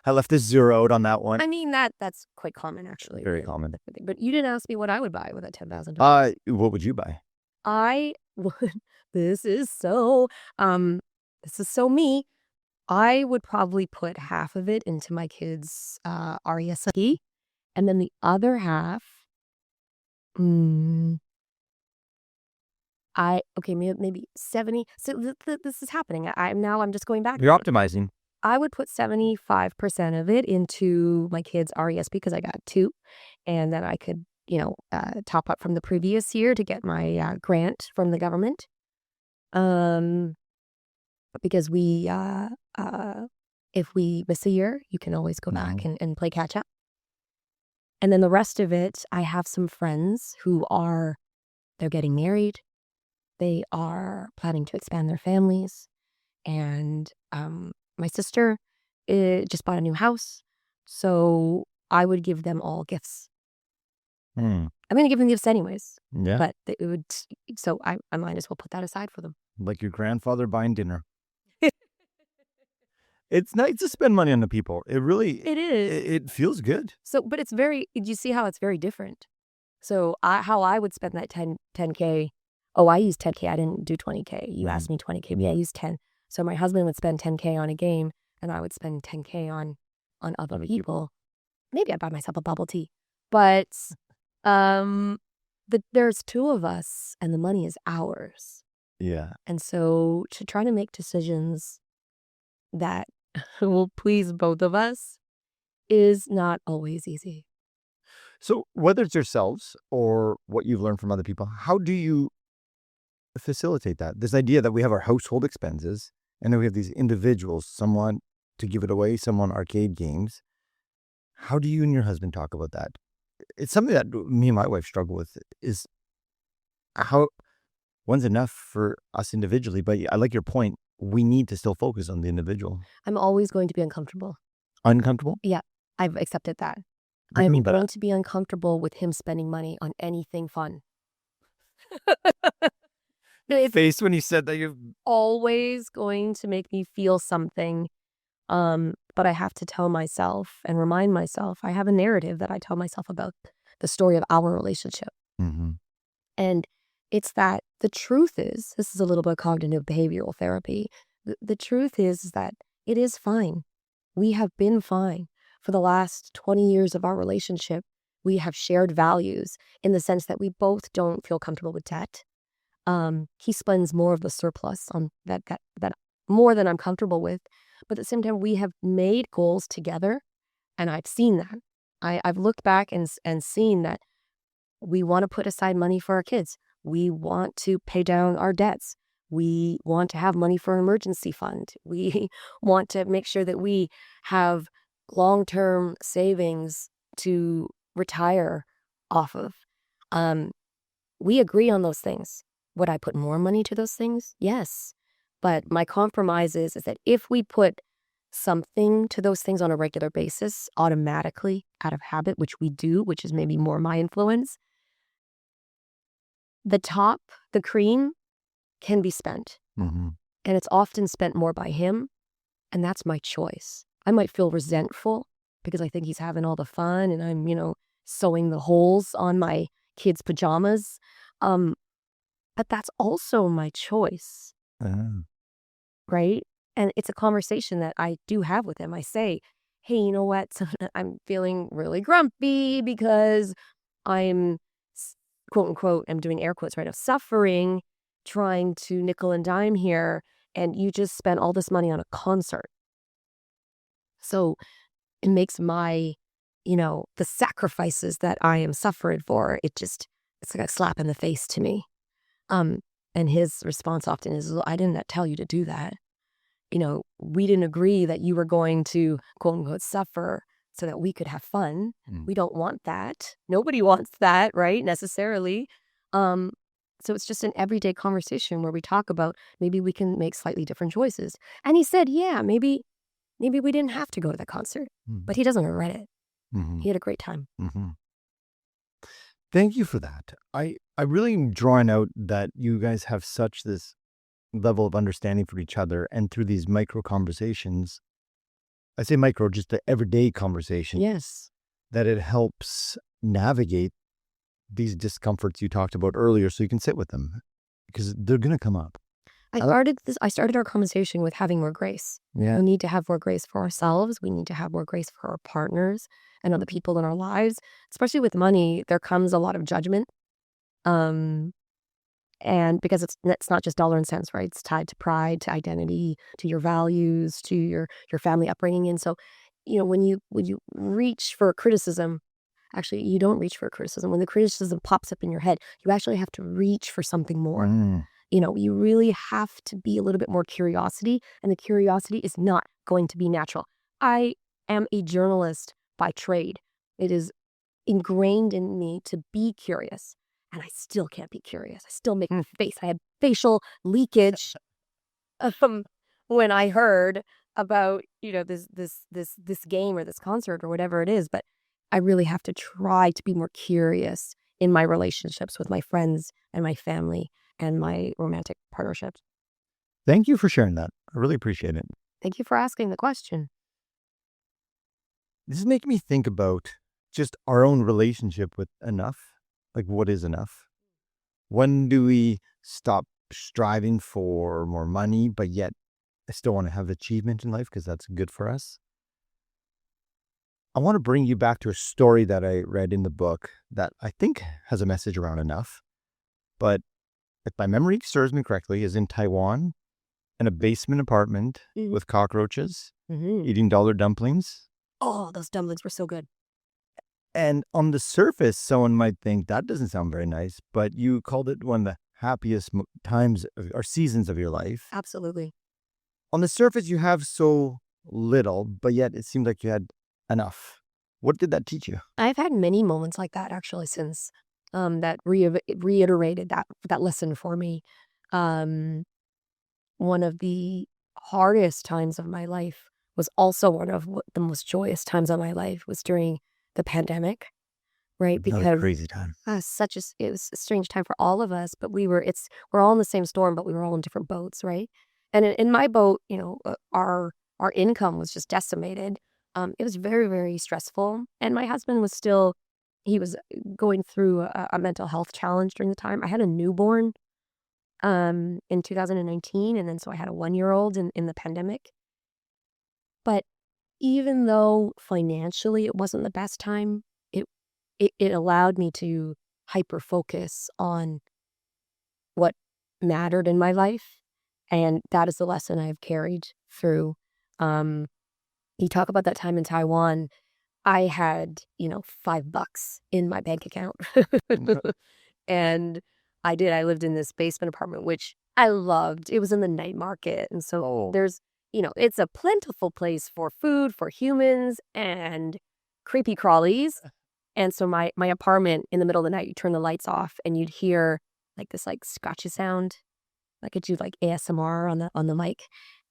S3: I left this zero out on that one."
S1: I mean that's quite common actually.
S3: Very common.
S1: But you didn't ask me what I would buy with that $10,000.
S3: What would you buy?
S1: I would. This is so me. I would probably put half of it into my kids' RESP, and then the other half, maybe 70. So this is happening. I'm just going back.
S3: You're optimizing.
S1: I would put 75% of it into my kids' RESP because I got 2, and then I could, top up from the previous year to get my grant from the government. Because we, if we miss a year, you can always go back and play catch up. And then the rest of it, I have some friends who they're getting married. They are planning to expand their families. And my sister just bought a new house. So I would give them all gifts. I'm going to give them gifts anyways.
S3: Yeah.
S1: But I might as well put that aside for them.
S3: Like your grandfather buying dinner. It's nice to spend money on the people. It is. It feels good.
S1: So, but it's you see how it's very different. So how I would spend that 10K. Oh, I used 10K. I didn't do 20K. You asked me 20K. Yeah, I used 10. So my husband would spend 10K on a game and I would spend 10K on other people. Maybe I'd buy myself a bubble tea. But there's 2 of us and the money is ours.
S3: Yeah.
S1: And so to try to make decisions that will please both of us is not always easy.
S3: So whether it's yourselves or what you've learned from other people, how do you facilitate that? This idea that we have our household expenses and then we have these individuals, someone to give it away, someone arcade games. How do you and your husband talk about that? It's something that me and my wife struggle with is how one's enough for us individually. But I like your point. We need to still focus on the individual.
S1: I'm always going to be uncomfortable.
S3: Uncomfortable?
S1: Yeah, I've accepted that.
S3: I'm
S1: going to be uncomfortable with him spending money on anything fun.
S3: Face when you said that you're
S1: always going to make me feel something. But I have to tell myself and remind myself, I have a narrative that I tell myself about the story of our relationship.
S3: Mm-hmm.
S1: And it's that the truth is, this is a little bit of cognitive behavioral therapy. The truth is that it is fine. We have been fine for the last 20 years of our relationship. We have shared values in the sense that we both don't feel comfortable with debt. He spends more of the surplus on that more than I'm comfortable with. But at the same time, we have made goals together. And I've seen that. I've looked back and seen that we want to put aside money for our kids. We want to pay down our debts. We want to have money for an emergency fund. We want to make sure that we have long-term savings to retire off of. We agree on those things. Would I put more money to those things? Yes. But my compromise is that if we put something to those things on a regular basis, automatically, out of habit, which we do, which is maybe more my influence, the top, the cream, can be spent.
S3: Mm-hmm.
S1: And it's often spent more by him, and that's my choice. I might feel resentful because I think he's having all the fun and I'm, sewing the holes on my kids' pajamas. But that's also my choice, right? And it's a conversation that I do have with him. I say, hey, you know what? I'm feeling really grumpy because I'm, quote unquote, I'm doing air quotes right now, suffering, trying to nickel and dime here, and you just spent all this money on a concert. So it makes my, the sacrifices that I am suffering for, it's like a slap in the face to me. And his response often is, I didn't tell you to do that. We didn't agree that you were going to, quote unquote, suffer so that we could have fun. We don't want that. Nobody wants that, right? Necessarily. So it's just an everyday conversation where we talk about maybe we can make slightly different choices. And he said, yeah, maybe we didn't have to go to the concert, but he doesn't regret it. He had a great time.
S3: Thank you for that. I really am drawing out that you guys have such this level of understanding for each other, and through these micro conversations, I say micro, just the everyday conversation.
S1: Yes.
S3: That it helps navigate these discomforts you talked about earlier, so you can sit with them because they're going to come up.
S1: I started our conversation with having more grace.
S3: Yeah.
S1: We need to have more grace for ourselves. We need to have more grace for our partners and other people in our lives. Especially with money, there comes a lot of judgment. And because it's not just dollar and cents, right? It's tied to pride, to identity, to your values, to your family upbringing. And so, when you reach for criticism, actually, you don't reach for criticism. When the criticism pops up in your head, you actually have to reach for something more. You really have to be a little bit more curiosity, and the curiosity is not going to be natural. I am a journalist by trade. It is ingrained in me to be curious, and I still can't be curious. I still make a face. I had facial leakage when I heard about, this game or this concert or whatever it is, but I really have to try to be more curious in my relationships with my friends and my family and my romantic partnerships.
S3: Thank you for sharing that. I really appreciate it.
S1: Thank you for asking the question.
S3: This is making me think about just our own relationship with enough. Like, what is enough? When do we stop striving for more money, but yet I still want to have achievement in life because that's good for us? I want to bring you back to a story that I read in the book that I think has a message around enough. But if my memory serves me correctly, is in Taiwan, in a basement apartment with cockroaches, eating dollar dumplings.
S1: Oh, those dumplings were so good.
S3: And on the surface, someone might think that doesn't sound very nice, but you called it one of the happiest times or seasons of your life.
S1: Absolutely.
S3: On the surface, you have so little, but yet it seemed like you had enough. What did that teach you?
S1: I've had many moments like that actually since that reiterated that lesson for me. One of the hardest times of my life was also one of the most joyous times of my life was during the pandemic, right? Because
S3: Another crazy time.
S1: It was a strange time for all of us, but we're all in the same storm, but we were all in different boats, right? And in my boat, our income was just decimated. It was very, very stressful. And my husband he was going through a mental health challenge during the time. I had a newborn in 2019, and then so I had a 1-year-old in the pandemic. But even though financially it wasn't the best time, it allowed me to hyper focus on what mattered in my life, and that is the lesson I've carried through. You talk about that time in Taiwan. I had $5 in my bank account, and I did. I lived in this basement apartment, which I loved. It was in the night market. And so there's, it's a plentiful place for food, for humans, and creepy crawlies. And so my apartment, in the middle of the night, you turn the lights off and you'd hear like this like scratchy sound, like it do like ASMR on the mic.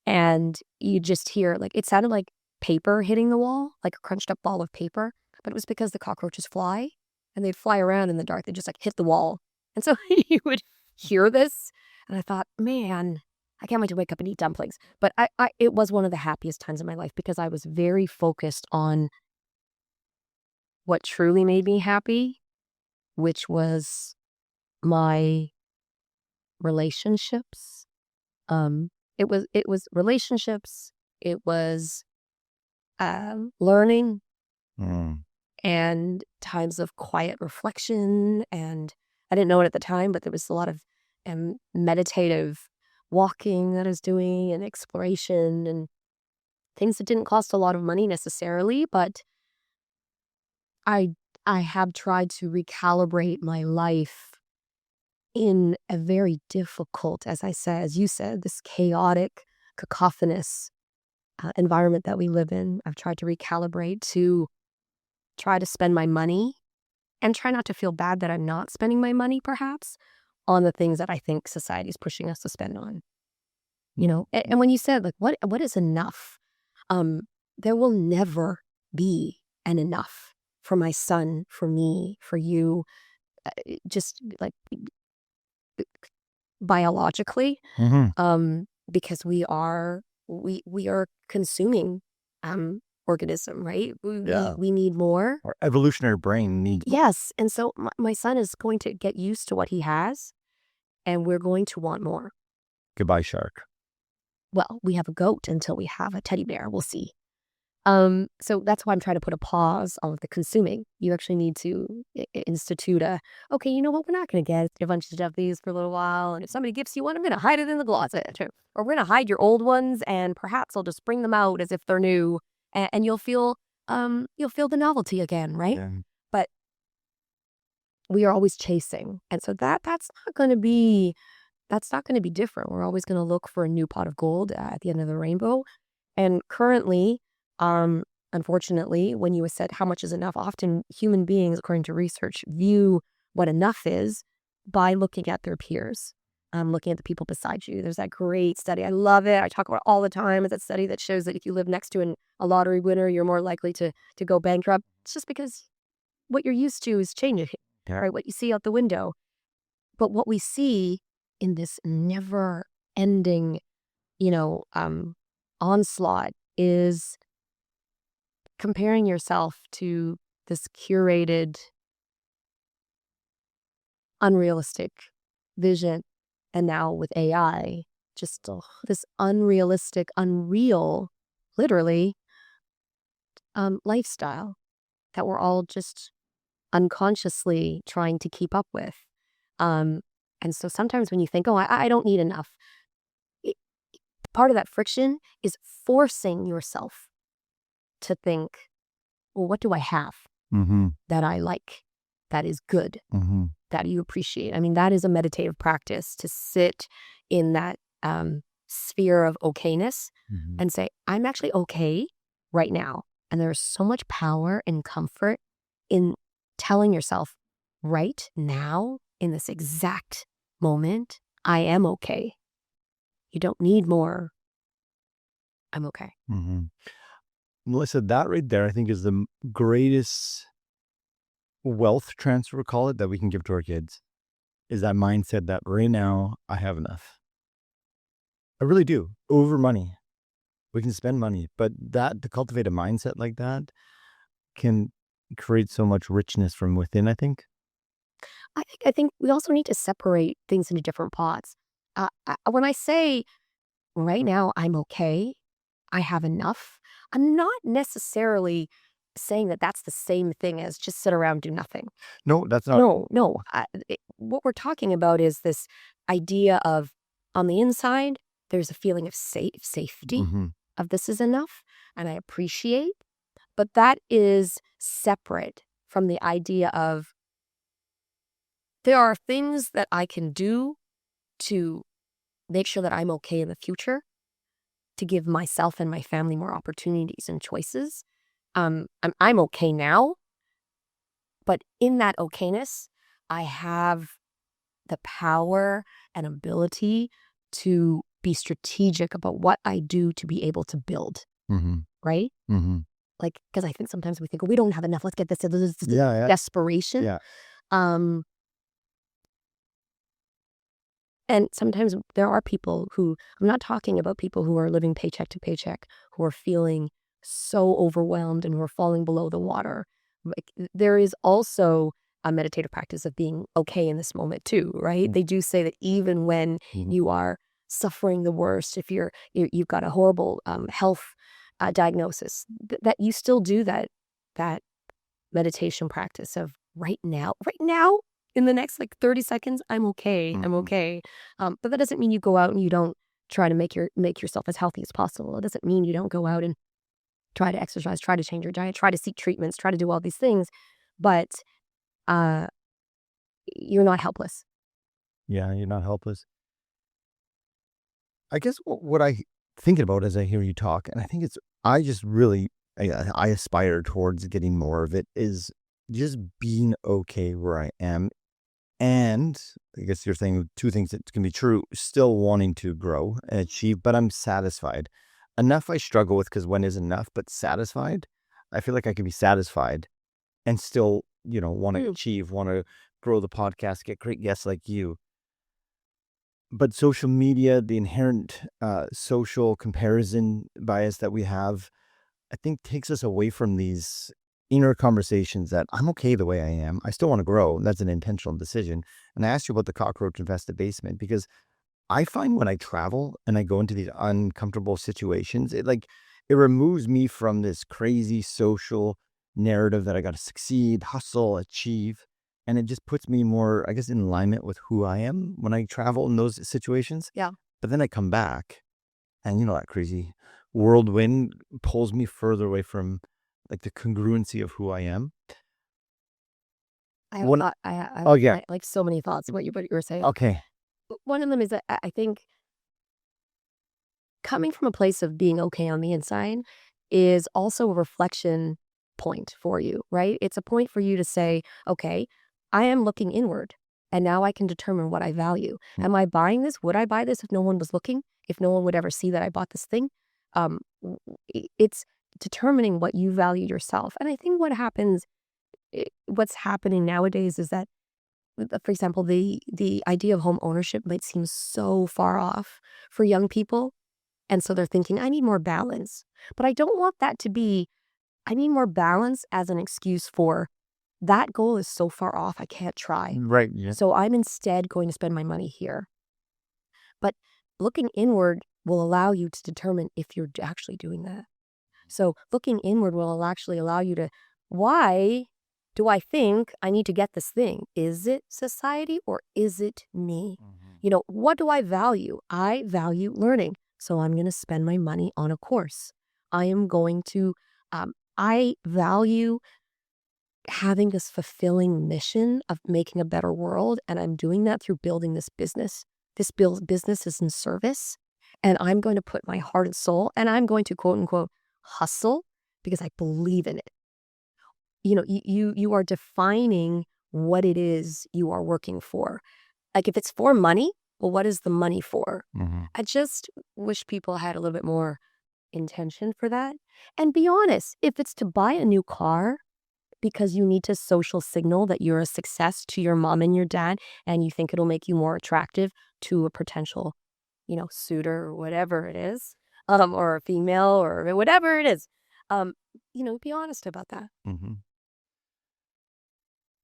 S1: And you just hear like, it sounded like paper hitting the wall, like a crunched up ball of paper. But it was because the cockroaches fly and they'd fly around in the dark. They'd just like hit the wall. And so you would hear this. And I thought, man, I can't wait to wake up and eat dumplings. But it was one of the happiest times of my life because I was very focused on what truly made me happy, which was my relationships. It was relationships. It was learning and times of quiet reflection. And I didn't know it at the time, but there was a lot of meditative walking that I was doing and exploration and things that didn't cost a lot of money necessarily, but I have tried to recalibrate my life in a very difficult, as you said, this chaotic, cacophonous environment that we live in. I've tried to recalibrate to try to spend my money and try not to feel bad that I'm not spending my money, perhaps, on the things that I think society is pushing us to spend on. And when you said, like, what is enough? There will never be an enough for my son, for me, for you, just like biologically, because we are consuming organism, right? We need more.
S3: Our evolutionary brain needs.
S1: Yes, and so my son is going to get used to what he has, and we're going to want more.
S3: Goodbye, shark.
S1: Well, we have a goat until we have a teddy bear. We'll see. So that's why I'm trying to put a pause on the consuming. You actually need to institute okay, you know what? We're not going to get a bunch of stuffies for a little while. And if somebody gives you one, I'm going to hide it in the closet. Or we're going to hide your old ones and perhaps I'll just bring them out as if they're new. And you'll feel the novelty again, right?
S3: Yeah.
S1: But we are always chasing. And so that's not going to be different. We're always going to look for a new pot of gold at the end of the rainbow. And currently, unfortunately, when you said how much is enough, often human beings, according to research, view what enough is by looking at their peers, looking at the people beside you. There's that great study. I love it. I talk about it all the time. It's that study that shows that if you live next to a lottery winner, you're more likely to go bankrupt. It's just because what you're used to is changing, right? What you see out the window. But what we see in this never-ending, onslaught is comparing yourself to this curated, unrealistic vision. And now with AI, just this unrealistic, unreal, literally, lifestyle that we're all just unconsciously trying to keep up with. And so sometimes when you think, oh, I don't need enough, part of that friction is forcing yourself to think, well, what do I have that I like, that is good, that you appreciate? I mean, that is a meditative practice to sit in that sphere of okayness and say, I'm actually okay right now. And there's so much power and comfort in telling yourself right now, in this exact moment, I am okay. You don't need more. I'm okay.
S3: Melissa, that right there, I think, is the greatest wealth transfer, call it, that we can give to our kids, is that mindset that right now I have enough. I really do. Over money. We can spend money, but to cultivate a mindset like that can create so much richness from within, I think.
S1: I think we also need to separate things into different pots. When I say right now I'm okay, I have enough, I'm not necessarily saying that that's the same thing as just sit around, do nothing.
S3: No, that's not.
S1: No. What we're talking about is this idea of, on the inside, there's a feeling of safety, of this is enough, and I appreciate. But that is separate from the idea of there are things that I can do to make sure that I'm okay in the future, to give myself and my family more opportunities and choices. I'm okay now, but in that okayness, I have the power and ability to be strategic about what I do to be able to build, right? Like, because I think sometimes we think, well, we don't have enough. Let's get this. This desperation.
S3: Yeah.
S1: And sometimes there are people who, I'm not talking about people who are living paycheck to paycheck, who are feeling so overwhelmed and who are falling below the water. Like, there is also a meditative practice of being okay in this moment too, right? They do say that even when you are suffering the worst, if you've got a horrible health diagnosis, that you still do that meditation practice of right now, in the next like 30 seconds, I'm okay. I'm okay. But that doesn't mean you go out and you don't try to make yourself as healthy as possible. It doesn't mean you don't go out and try to exercise, try to change your diet, try to seek treatments, try to do all these things. But you're not helpless.
S3: Yeah, you're not helpless. I guess what I thinking about as I hear you talk, and I think I aspire towards getting more of it, is just being okay where I am. And I guess you're saying two things that can be true: still wanting to grow and achieve, but I'm satisfied. Enough I struggle with, because when is enough? But satisfied, I feel like I can be satisfied and still, want to achieve, want to grow the podcast, get great guests like you. But social media, the inherent social comparison bias that we have, I think takes us away from these inner conversations that I'm okay the way I am. I still want to grow. That's an intentional decision. And I asked you about the cockroach-infested basement because I find when I travel and I go into these uncomfortable situations, it removes me from this crazy social narrative that I got to succeed, hustle, achieve. And it just puts me more, I guess, in alignment with who I am when I travel in those situations.
S1: Yeah.
S3: But then I come back and, that crazy whirlwind pulls me further away from like the congruency of who I am.
S1: I like so many thoughts about what you were saying.
S3: Okay.
S1: One of them is that I think coming from a place of being okay on the inside is also a reflection point for you, right? It's a point for you to say, okay, I am looking inward and now I can determine what I value. Am I buying this? Would I buy this if no one was looking? If no one would ever see that I bought this thing? It's determining what you value yourself. And I think what's happening nowadays is that, for example, the idea of home ownership might seem so far off for young people. And so they're thinking, I need more balance. But I don't want that to be, I need more balance as an excuse for that goal is so far off, I can't try.
S3: Right. Yeah.
S1: So I'm instead going to spend my money here. But looking inward will allow you to determine if you're actually doing that. So looking inward will actually allow you to, why do I think I need to get this thing? Is it society or is it me? What do I value? I value learning. So I'm going to spend my money on a course. I am going to, I value having this fulfilling mission of making a better world. And I'm doing that through building this business. This business is in service. And I'm going to put my heart and soul, and I'm going to quote unquote hustle because I believe in it. You are defining what it is you are working for. Like if it's for money, well, what is the money for? I just wish people had a little bit more intention for that. And be honest, if it's to buy a new car because you need to social signal that you're a success to your mom and your dad, and you think it'll make you more attractive to a potential, suitor or whatever it is, or a female or whatever it is, be honest about that.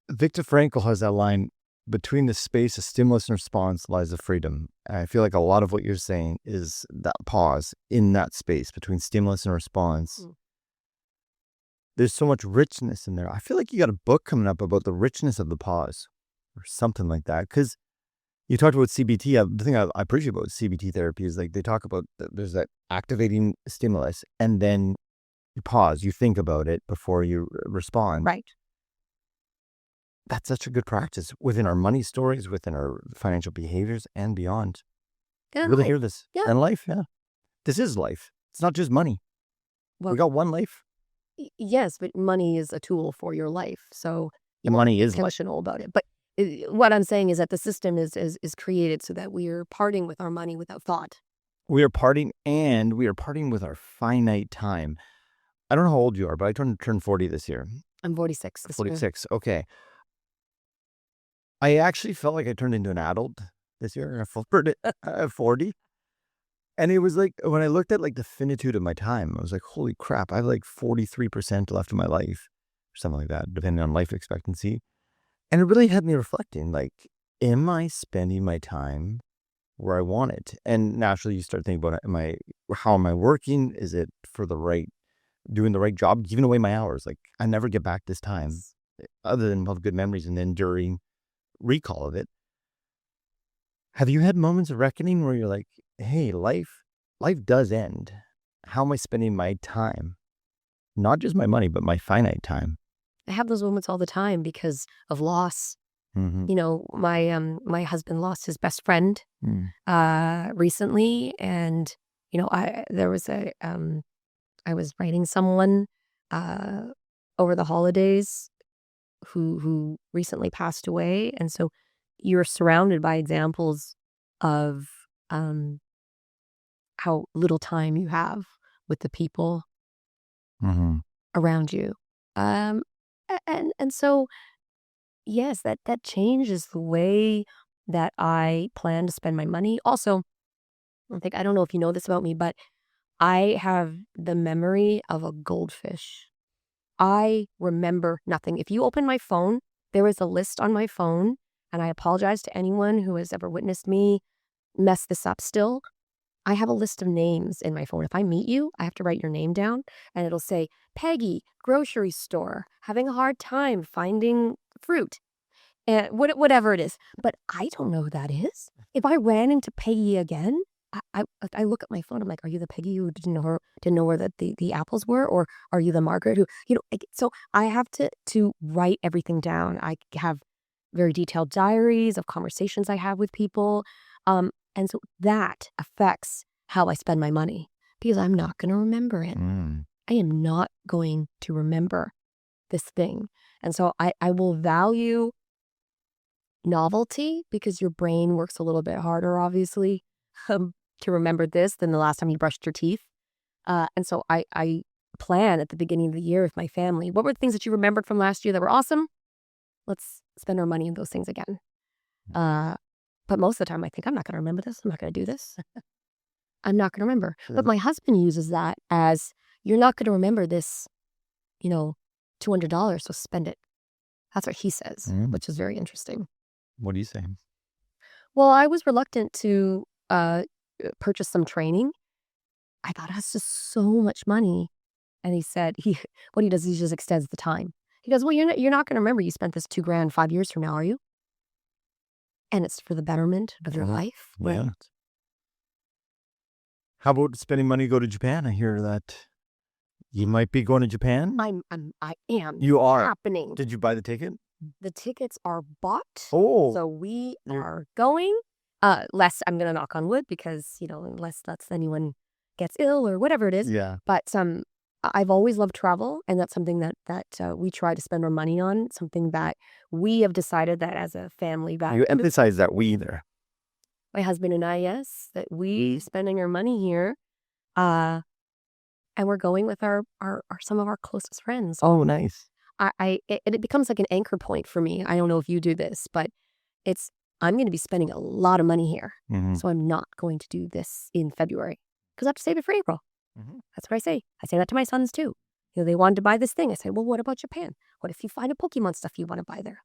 S3: Viktor Frankl has that line, between the space of stimulus and response lies the freedom. And I feel like a lot of what you're saying is that pause in that space between stimulus and response. There's so much richness in there. I feel like you got a book coming up about the richness of the pause or something like that. Because you talked about CBT. The thing I appreciate about CBT therapy is like they talk about there's that activating stimulus and then you pause, you think about it before you respond.
S1: Right.
S3: that's such a good practice within our money stories, within our financial behaviors, and beyond.
S1: And
S3: Really
S1: life.
S3: hear this.
S1: Yeah.
S3: And life, yeah. This is life. It's not just money.
S1: Well,
S3: We got one life.
S1: Yes, but money is a tool for your life. So
S3: And money is life.
S1: intentional about it. But what I'm saying is that the system is created so that we are parting with our money without thought.
S3: We are parting, and we are parting with our finite time. I don't know how old you are, but I turned 40 this year.
S1: I'm 46 this year.
S3: 46. Okay. I actually felt like I turned into an adult this year. At 40. And it was like, when I looked at like the finitude of my time, I was like, holy crap, I have like 43% left of my life, or something like that, depending on life expectancy. And it really had me reflecting, like, am I spending my time where I want it? And naturally you start thinking about, how am I working? Is it for doing the right job, giving away my hours? Like, I never get back this time, other than have good memories and enduring recall of it. Have you had moments of reckoning where you're like, hey, life does end. How am I spending my time? Not just my money, but my finite time.
S1: I have those moments all the time because of loss.
S3: Mm-hmm.
S1: You know, my husband lost his best friend recently, and you know, I was writing someone over the holidays who recently passed away, and so you're surrounded by examples of how little time you have with the people around you, and so yes, that changes the way that I plan to spend my money. Also, I don't know if you know this about me, but I have the memory of a goldfish. I remember nothing. If you open my phone, there is a list on my phone, and I apologize to anyone who has ever witnessed me mess this up still. I have a list of names in my phone. If I meet you, I have to write your name down, and it'll say, Peggy, grocery store, having a hard time finding fruit. And whatever it is. But I don't know who that is. If I ran into Peggy again, I look at my phone. I'm like, are you the Peggy who didn't know where the apples were? Or are you the Margaret who, so I have to write everything down. I have very detailed diaries of conversations I have with people. And so that affects how I spend my money because I'm not going to remember it. I am not going to remember this thing. And so I will value novelty because your brain works a little bit harder, obviously, to remember this than the last time you brushed your teeth. And so I plan at the beginning of the year with my family. What were the things that you remembered from last year that were awesome? Let's spend our money on those things again. But most of the time I think I'm not going to remember this. I'm not going to do this. I'm not going to remember.
S3: Sure.
S1: But my husband uses that as you're not going to remember this, $200, so spend it. That's what he says, which is very interesting.
S3: What are you saying?
S1: Well, I was reluctant to purchase some training. I thought that's just so much money. And he said, what he does is he just extends the time. He goes, well, you're not going to remember you spent this $2,000 5 years from now, are you? And it's for the betterment of your life.
S3: Yeah. How about spending money to go to Japan? I hear that you might be going to Japan.
S1: I am.
S3: You are.
S1: Happening.
S3: Did you buy the ticket?
S1: The tickets are bought.
S3: Oh.
S1: So we are going. Less, I'm going to knock on wood because, unless anyone gets ill or whatever it is.
S3: Yeah.
S1: But I've always loved travel, and that's something that we try to spend our money on, something that we have decided that as a family value.
S3: You emphasize that we there.
S1: My husband and I, yes, that we spending our money here, and we're going with our some of our closest friends.
S3: Oh, nice.
S1: It becomes like an anchor point for me. I don't know if you do this, but I'm going to be spending a lot of money here. So I'm not going to do this in February because I have to save it for April. That's what I say. I say that to my sons too. They wanted to buy this thing. I say, well, what about Japan? What if you find a Pokemon stuff you want to buy there?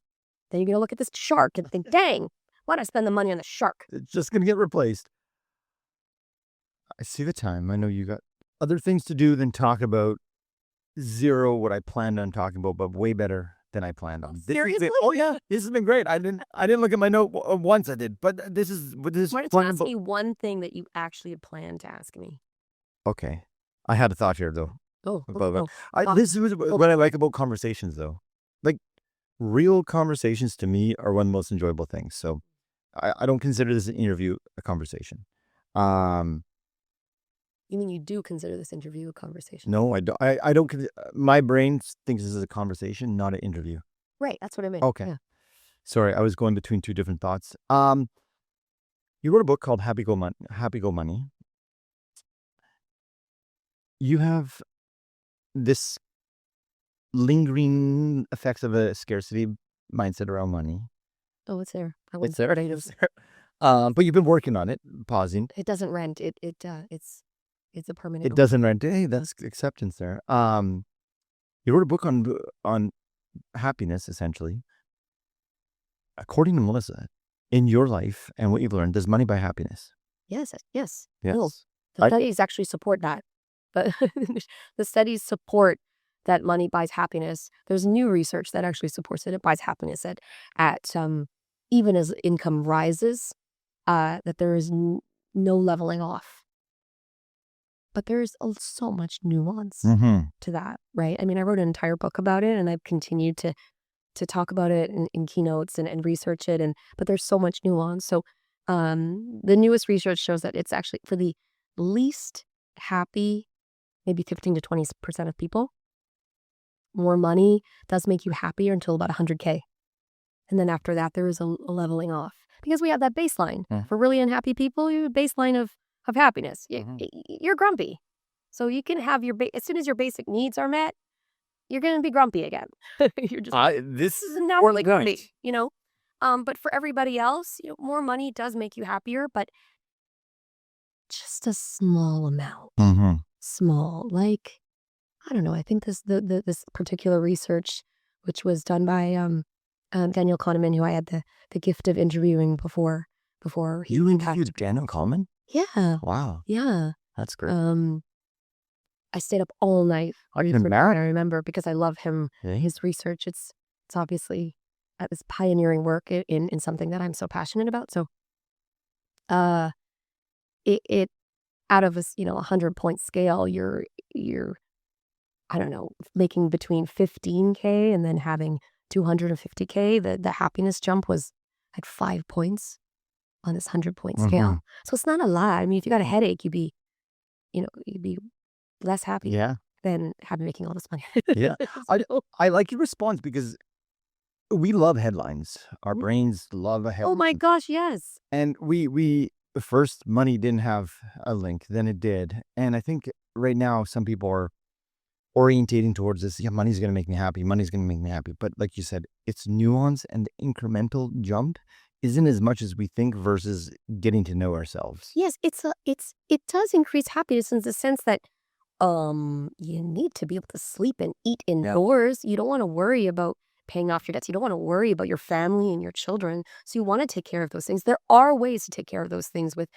S1: Then you're going to look at this shark and think, dang, why'd I spend the money on the shark?
S3: It's just going to get replaced. I see the time. I know you got other things to do than talk about zero what I planned on talking about, but way better than I planned on.
S1: Seriously?
S3: Oh yeah, this has been great. I didn't look at my note once. I did, but this is
S1: Why don't you ask me one thing that you actually had planned to ask me?
S3: Okay, I had a thought here though.
S1: Oh,
S3: This is what I like about conversations though. Like real conversations to me are one of the most enjoyable things. So I don't consider this an interview a conversation.
S1: You mean you do consider this interview a conversation?
S3: No, I don't. I don't. My brain thinks this is a conversation, not an interview.
S1: Right, that's what I meant.
S3: Okay.
S1: Yeah.
S3: Sorry, I was going between two different thoughts. You wrote a book called Happy Go Money. You have this lingering effects of a scarcity mindset around money.
S1: Oh, it's there.
S3: It's there. It's there. But you've been working on it, pausing.
S1: It doesn't rent. It's a permanent.
S3: It doesn't rent. Hey, that's acceptance there. You wrote a book on happiness, essentially. According to Melissa, in your life and what you've learned, does money buy happiness?
S1: Yes.
S3: Yes.
S1: No. The studies actually support that. But the studies support that money buys happiness. There's new research that actually supports that it buys happiness at even as income rises, that there is no leveling off. But there's so much nuance to that, right? I mean, I wrote an entire book about it, and I've continued to talk about it in keynotes and research it. But there's so much nuance. So the newest research shows that it's actually for the least happy, maybe 15 to 20% of people, more money does make you happier until about 100K. And then after that, there is a leveling off. Because we have that baseline. For really unhappy people, you have a baseline of happiness. You're grumpy. So you can have as soon as your basic needs are met, you're going to be grumpy again. You're just
S3: this is
S1: now really grumpy, but for everybody else, more money does make you happier, but just a small amount. Small, like, I don't know. I think this particular research, which was done by Daniel Kahneman, who I had the gift of interviewing before he
S3: You interviewed Daniel Kahneman?
S1: Yeah.
S3: Wow.
S1: Yeah.
S3: That's great.
S1: I stayed up all night.
S3: I
S1: remember because I love him.
S3: Yeah.
S1: His research, it's obviously this pioneering work in something that I'm so passionate about. So, it out of a 100-point scale, you're I don't know, making between 15K and then having 250K. The happiness jump was like 5 points on this 100-point scale. So it's not a lot. I mean, if you got a headache, you'd be less happy than making all this money.
S3: Yeah. I like your response because we love headlines. Our brains love a headline.
S1: Oh my gosh, yes.
S3: And we first, money didn't have a link, then it did. And I think right now some people are orientating towards this. Yeah, money's going to make me happy. Money's going to make me happy. But like you said, it's nuance, and the incremental jump isn't as much as we think versus getting to know ourselves.
S1: Yes, it does increase happiness in the sense that you need to be able to sleep and eat indoors. You don't want to worry about paying off your debts. You don't want to worry about your family and your children. So you want to take care of those things. There are ways to take care of those things with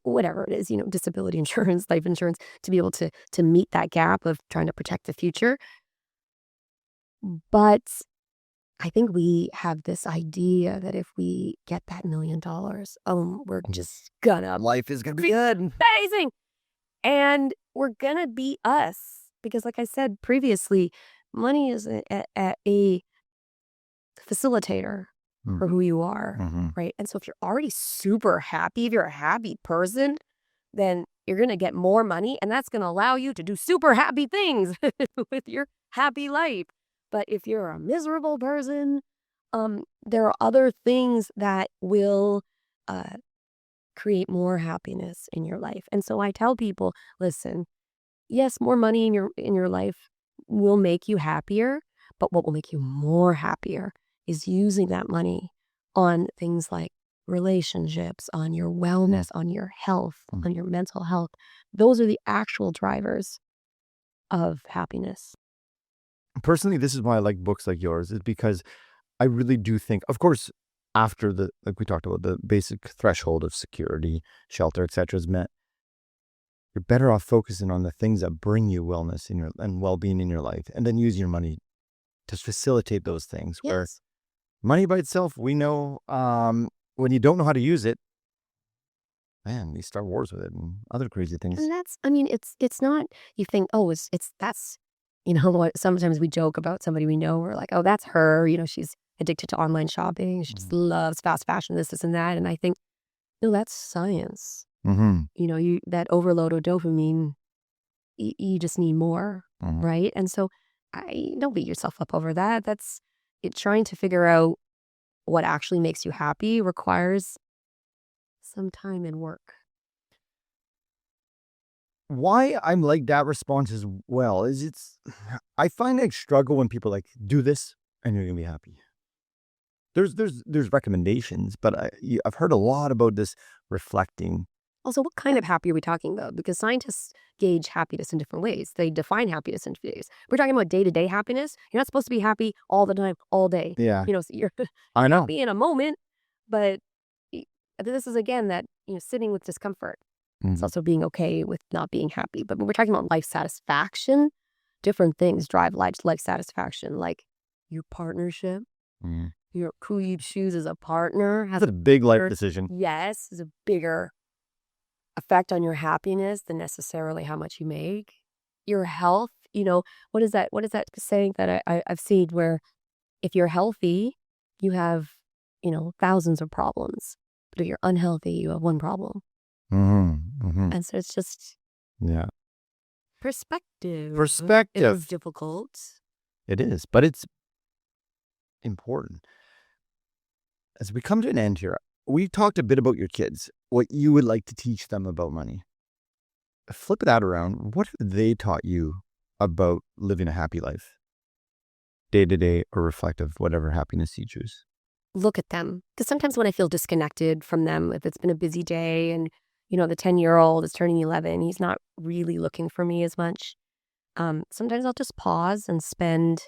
S1: whatever it is, disability insurance, life insurance, to be able to meet that gap of trying to protect the future. But I think we have this idea that if we get that $1 million, we're just gonna
S3: Life is going to be good.
S1: Amazing. And we're gonna be us. Because like I said previously, money is a facilitator for who you are, right? And so if you're already super happy, if you're a happy person, then you're gonna get more money, and that's gonna allow you to do super happy things with your happy life. But if you're a miserable person, there are other things that will create more happiness in your life. And so I tell people, listen, yes, more money in your life will make you happier, but what will make you more happier is using that money on things like relationships, on your wellness, on your health, on your mental health. Those are the actual drivers of happiness.
S3: Personally, this is why I like books like yours, is because I really do think, of course, after like we talked about, the basic threshold of security, shelter, etc. is met, you're better off focusing on the things that bring you wellness and well-being in your life, and then use your money to facilitate those things.
S1: Yes.
S3: Where money by itself, we know, when you don't know how to use it, man, you start wars with it and other crazy things.
S1: And it's not, you think, that's Sometimes we joke about somebody we know. We're like, oh, that's her. She's addicted to online shopping. She just loves fast fashion, this, and that. And I think, no, that's science. That overload of dopamine, you just need more, right? And so don't beat yourself up over that. That's it. Trying to figure out what actually makes you happy requires some time and work.
S3: Why I'm like that response as well is I find I struggle when people like, do this and you're gonna be happy. There's recommendations, but I've heard a lot about this reflecting.
S1: Also, what kind of happy are we talking about? Because scientists gauge happiness in different ways. They define happiness in different ways. We're talking about day-to-day happiness. You're not supposed to be happy all the time, all day.
S3: Yeah,
S1: So you're
S3: I know.
S1: happy in a moment, but this is again that sitting with discomfort. It's also being okay with not being happy. But when we're talking about life satisfaction, different things drive life satisfaction, like your partnership, who you choose as a partner has
S3: That's a big life decision.
S1: Yes, is a bigger effect on your happiness than necessarily how much you make. Your health, what is that saying that I've seen where if you're healthy, you have, thousands of problems. But if you're unhealthy, you have one problem. And so it's just perspective. It is difficult.
S3: It is, but it's important. As we come to an end here, we talked a bit about your kids, what you would like to teach them about money. Flip that around. What have they taught you about living a happy life? Day to day or reflective, whatever happiness you choose.
S1: Look at them. Because sometimes when I feel disconnected from them, if it's been a busy day and, the 10-year-old is turning 11, he's not really looking for me as much. Sometimes I'll just pause and spend,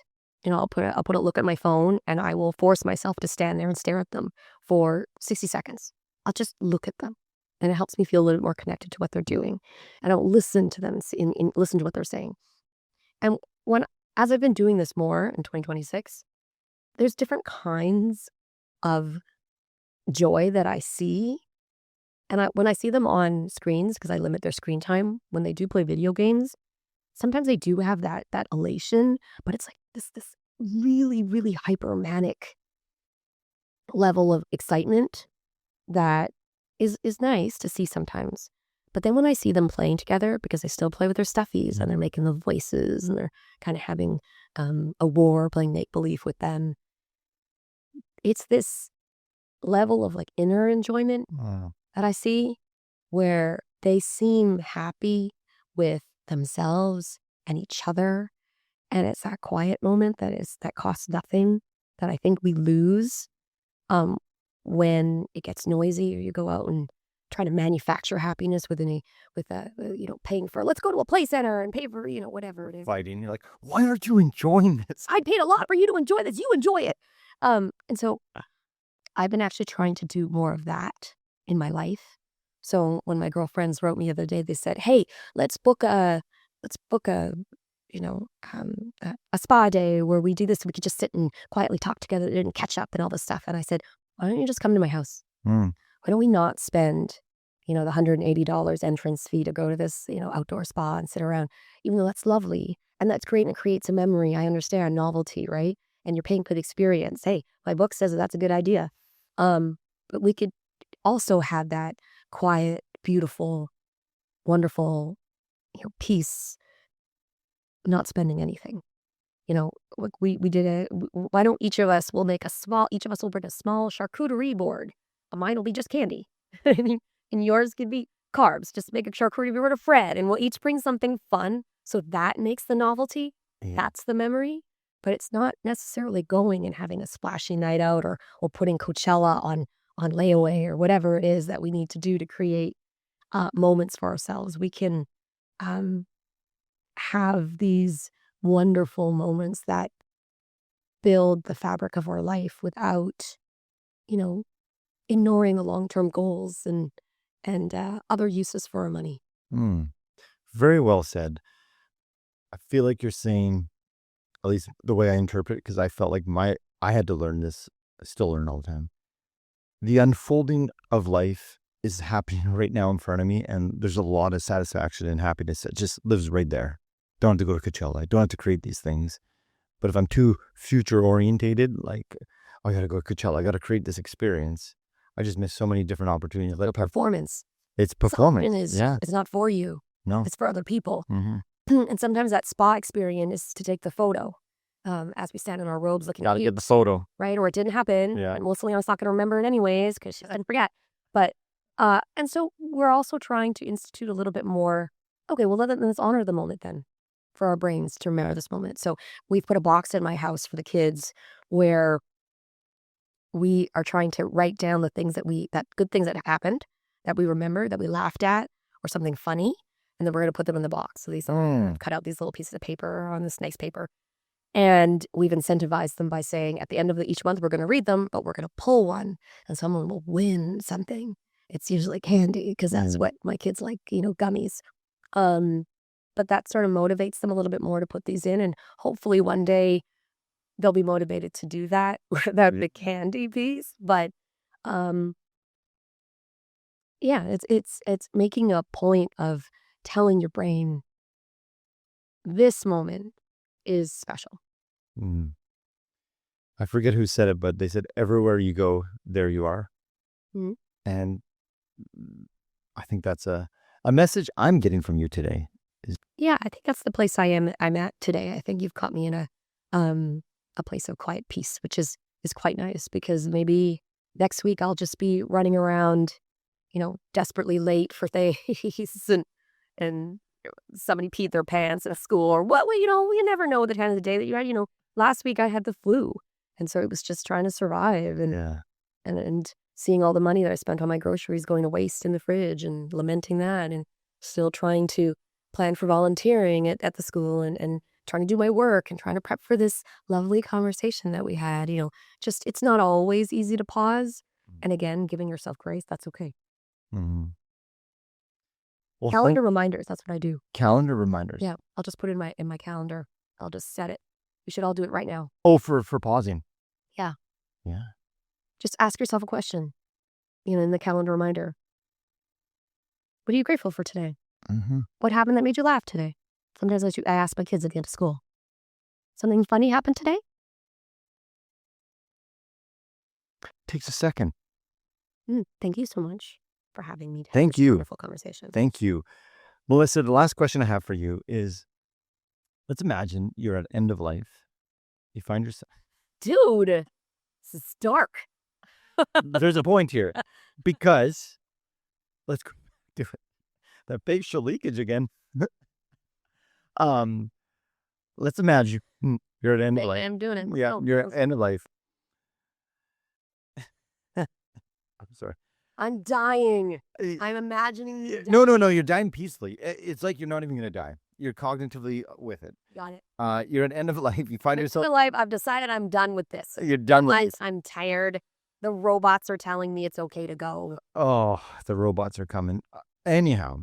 S1: I'll put a look at my phone and I will force myself to stand there and stare at them for 60 seconds. I'll just look at them and it helps me feel a little bit more connected to what they're doing. And I'll listen to them and listen to what they're saying. And as I've been doing this more in 2026, there's different kinds of joy that I see. And when I see them on screens, because I limit their screen time when they do play video games, sometimes they do have that elation, but it's like this really, really hyper-manic level of excitement that is nice to see sometimes. But then when I see them playing together, because they still play with their stuffies and they're making the voices and they're kind of having a war, playing make-believe with them, it's this level of like inner enjoyment that I see where they seem happy with themselves and each other. And it's that quiet moment that costs nothing that I think we lose when it gets noisy or you go out and try to manufacture happiness with paying for, let's go to a play center and pay for, whatever it is.
S3: Fighting. You're like, why aren't you enjoying this?
S1: I paid a lot for you to enjoy this. You enjoy it. And so I've been actually trying to do more of that in my life. So when my girlfriends wrote me the other day, they said, hey, let's book a spa day where we do this. We could just sit and quietly talk together and catch up and all this stuff. And I said, why don't you just come to my house? Why don't we not spend, the $180 entrance fee to go to this, outdoor spa and sit around, even though that's lovely and that's great and it creates a memory. I understand novelty, right? And you're paying for the experience. Hey, my book says that's a good idea. But we could also have that quiet, beautiful, wonderful, peace, not spending anything. We did why don't each of us will bring a small charcuterie board. Mine will be just candy. And yours could be carbs. Just make a charcuterie board of Fred. And we'll each bring something fun. So that makes the novelty. Yeah. That's the memory. But it's not necessarily going and having a splashy night out or putting Coachella on layaway or whatever it is that we need to do to create moments for ourselves. We can have these wonderful moments that build the fabric of our life without, ignoring the long-term goals and other uses for our money.
S3: Very well said. I feel like you're saying, at least the way I interpret it, because I felt like I had to learn this, I still learn all the time. The unfolding of life is happening right now in front of me, and there's a lot of satisfaction and happiness that just lives right there. don't have to go to Coachella. I don't have to create these things. But if I'm too future orientated, like, oh, I got to go to Coachella, I got to create this experience, I just miss so many different opportunities. Like
S1: Performance.
S3: it's performance.
S1: It's not for you.
S3: No.
S1: It's for other people.
S3: Mm-hmm.
S1: And sometimes that spa experience is to take the photo as we stand in our robes looking
S3: Got to
S1: cute,
S3: get the photo.
S1: right? Or it didn't happen.
S3: Yeah.
S1: And Melissa Leong's not going to remember it anyways because she doesn't forget. But, and so we're also trying to institute a little bit more, okay, well, let's honor the moment then for our brains to remember this moment. So we've put a box in my house for the kids where we are trying to write down the things that good things that happened, that we remember, that we laughed at, or something funny. And then we're going to put them in the box. So these cut out these little pieces of paper on this nice paper. And we've incentivized them by saying at the end of each month, we're going to read them, but we're going to pull one and someone will win something. It's usually candy because that's what my kids like, gummies. But that sort of motivates them a little bit more to put these in. And hopefully one day they'll be motivated to do that without the candy piece. But yeah, it's making a point of telling your brain this moment is special.
S3: I forget who said it, but they said, everywhere you go, there you are.
S1: Mhm.
S3: And I think that's a message I'm getting from you today.
S1: Yeah, I think that's the place I'm at today. I think you've caught me in a place of quiet peace, which is quite nice because maybe next week I'll just be running around, desperately late for things and somebody peed their pants in a school or what, you never know the time of the day that you're at. Last week I had the flu. And so it was just trying to survive and seeing all the money that I spent on my groceries going to waste in the fridge and lamenting that and still trying to plan for volunteering at the school and trying to do my work and trying to prep for this lovely conversation that we had. Just it's not always easy to pause. And again, giving yourself grace, that's okay.
S3: Mm-hmm. Well,
S1: calendar reminders, that's what I do.
S3: Calendar reminders.
S1: Yeah, I'll just put it in my calendar. I'll just set it. We should all do it right now.
S3: Oh, for pausing.
S1: Yeah.
S3: Yeah.
S1: Just ask yourself a question, in the calendar reminder. What are you grateful for today?
S3: Mm-hmm.
S1: What happened that made you laugh today? Sometimes I ask my kids at the end of school. Something funny happened today?
S3: Takes a second.
S1: Thank you so much for having me.
S3: Thank you.
S1: Wonderful conversation.
S3: Thank you. Melissa, the last question I have for you is, let's imagine you're at end of life. You find yourself...
S1: Dude, this is dark.
S3: There's a point here. Because, let's do it. That facial leakage again. Let's imagine you're at end of life.
S1: I'm doing it.
S3: Yeah, you're at end of life. I'm sorry.
S1: I'm dying. I'm imagining you
S3: dying. No, you're dying peacefully. It's like you're not even going to die. You're cognitively with it.
S1: Got it.
S3: You're at end of life. You find yourself...
S1: life. I've decided I'm done with this.
S3: You're done with this.
S1: I'm tired. The robots are telling me it's okay to go.
S3: Oh, the robots are coming. Anyhow,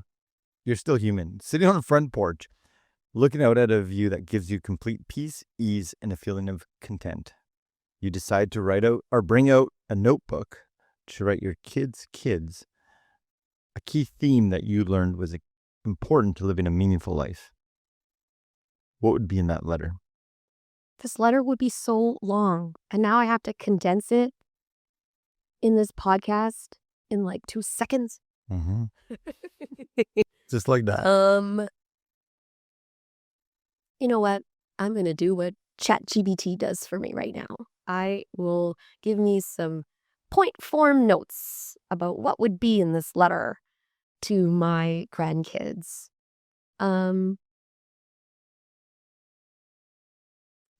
S3: you're still human. Sitting on the front porch, looking out at a view that gives you complete peace, ease, and a feeling of content. You decide to write out or bring out a notebook to write your kids' a key theme that you learned was important to living a meaningful life. What would be in that letter?
S1: This letter would be so long, and now I have to condense it in this podcast in like 2 seconds.
S3: Mm-hmm. Just like that.
S1: You know what? I'm going to do what ChatGPT does for me right now. I will give me some point form notes about what would be in this letter to my grandkids.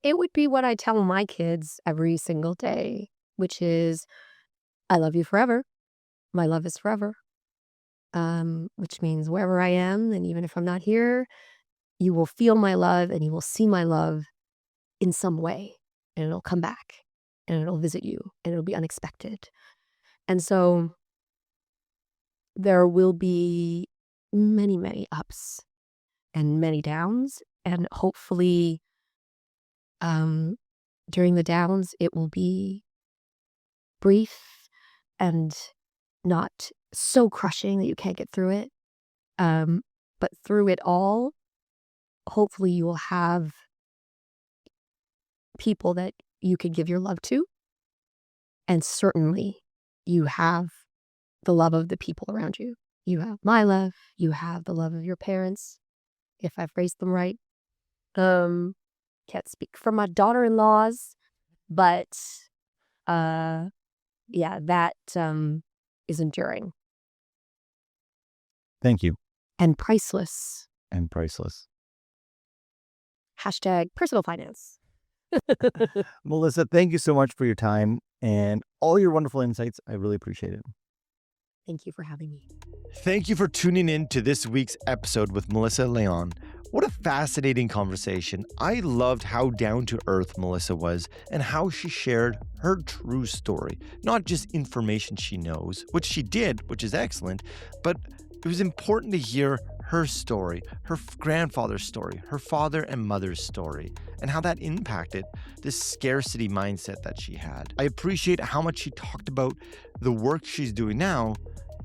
S1: It would be what I tell my kids every single day, which is, I love you forever. My love is forever. Which means wherever I am, and even if I'm not here, you will feel my love and you will see my love in some way, and it'll come back and it'll visit you and it'll be unexpected. And so there will be many, many ups and many downs, and hopefully during the downs it will be brief and not so crushing that you can't get through it. But through it all, hopefully you will have people that you can give your love to. And certainly you have the love of the people around you. You have my love. You have the love of your parents, if I've raised them right. Can't speak for my daughter-in-laws, but yeah, that is enduring.
S3: Thank you.
S1: And priceless.
S3: And priceless.
S1: #personal finance.
S3: Melissa, thank you so much for your time and all your wonderful insights. I really appreciate it.
S1: Thank you for having me.
S2: Thank you for tuning in to this week's episode with Melissa Leong. What a fascinating conversation. I loved how down to earth Melissa was and how she shared her true story. Not just information she knows, which she did, which is excellent, but it was important to hear her story, her grandfather's story, her father and mother's story, and how that impacted this scarcity mindset that she had. I appreciate how much she talked about the work she's doing now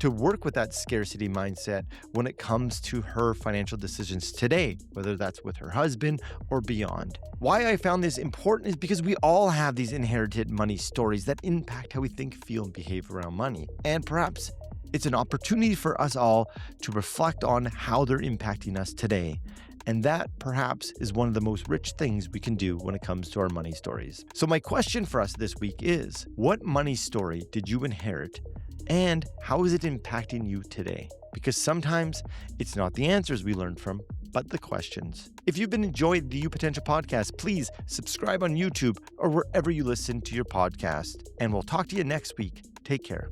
S2: to work with that scarcity mindset when it comes to her financial decisions today, whether that's with her husband or beyond. Why I found this important is because we all have these inherited money stories that impact how we think, feel, and behave around money. And perhaps it's an opportunity for us all to reflect on how they're impacting us today. And that perhaps is one of the most rich things we can do when it comes to our money stories. So my question for us this week is, what money story did you inherit? And how is it impacting you today? Because sometimes it's not the answers we learn from, but the questions. If you've been enjoying the You Potential podcast, please subscribe on YouTube or wherever you listen to your podcast. And we'll talk to you next week. Take care.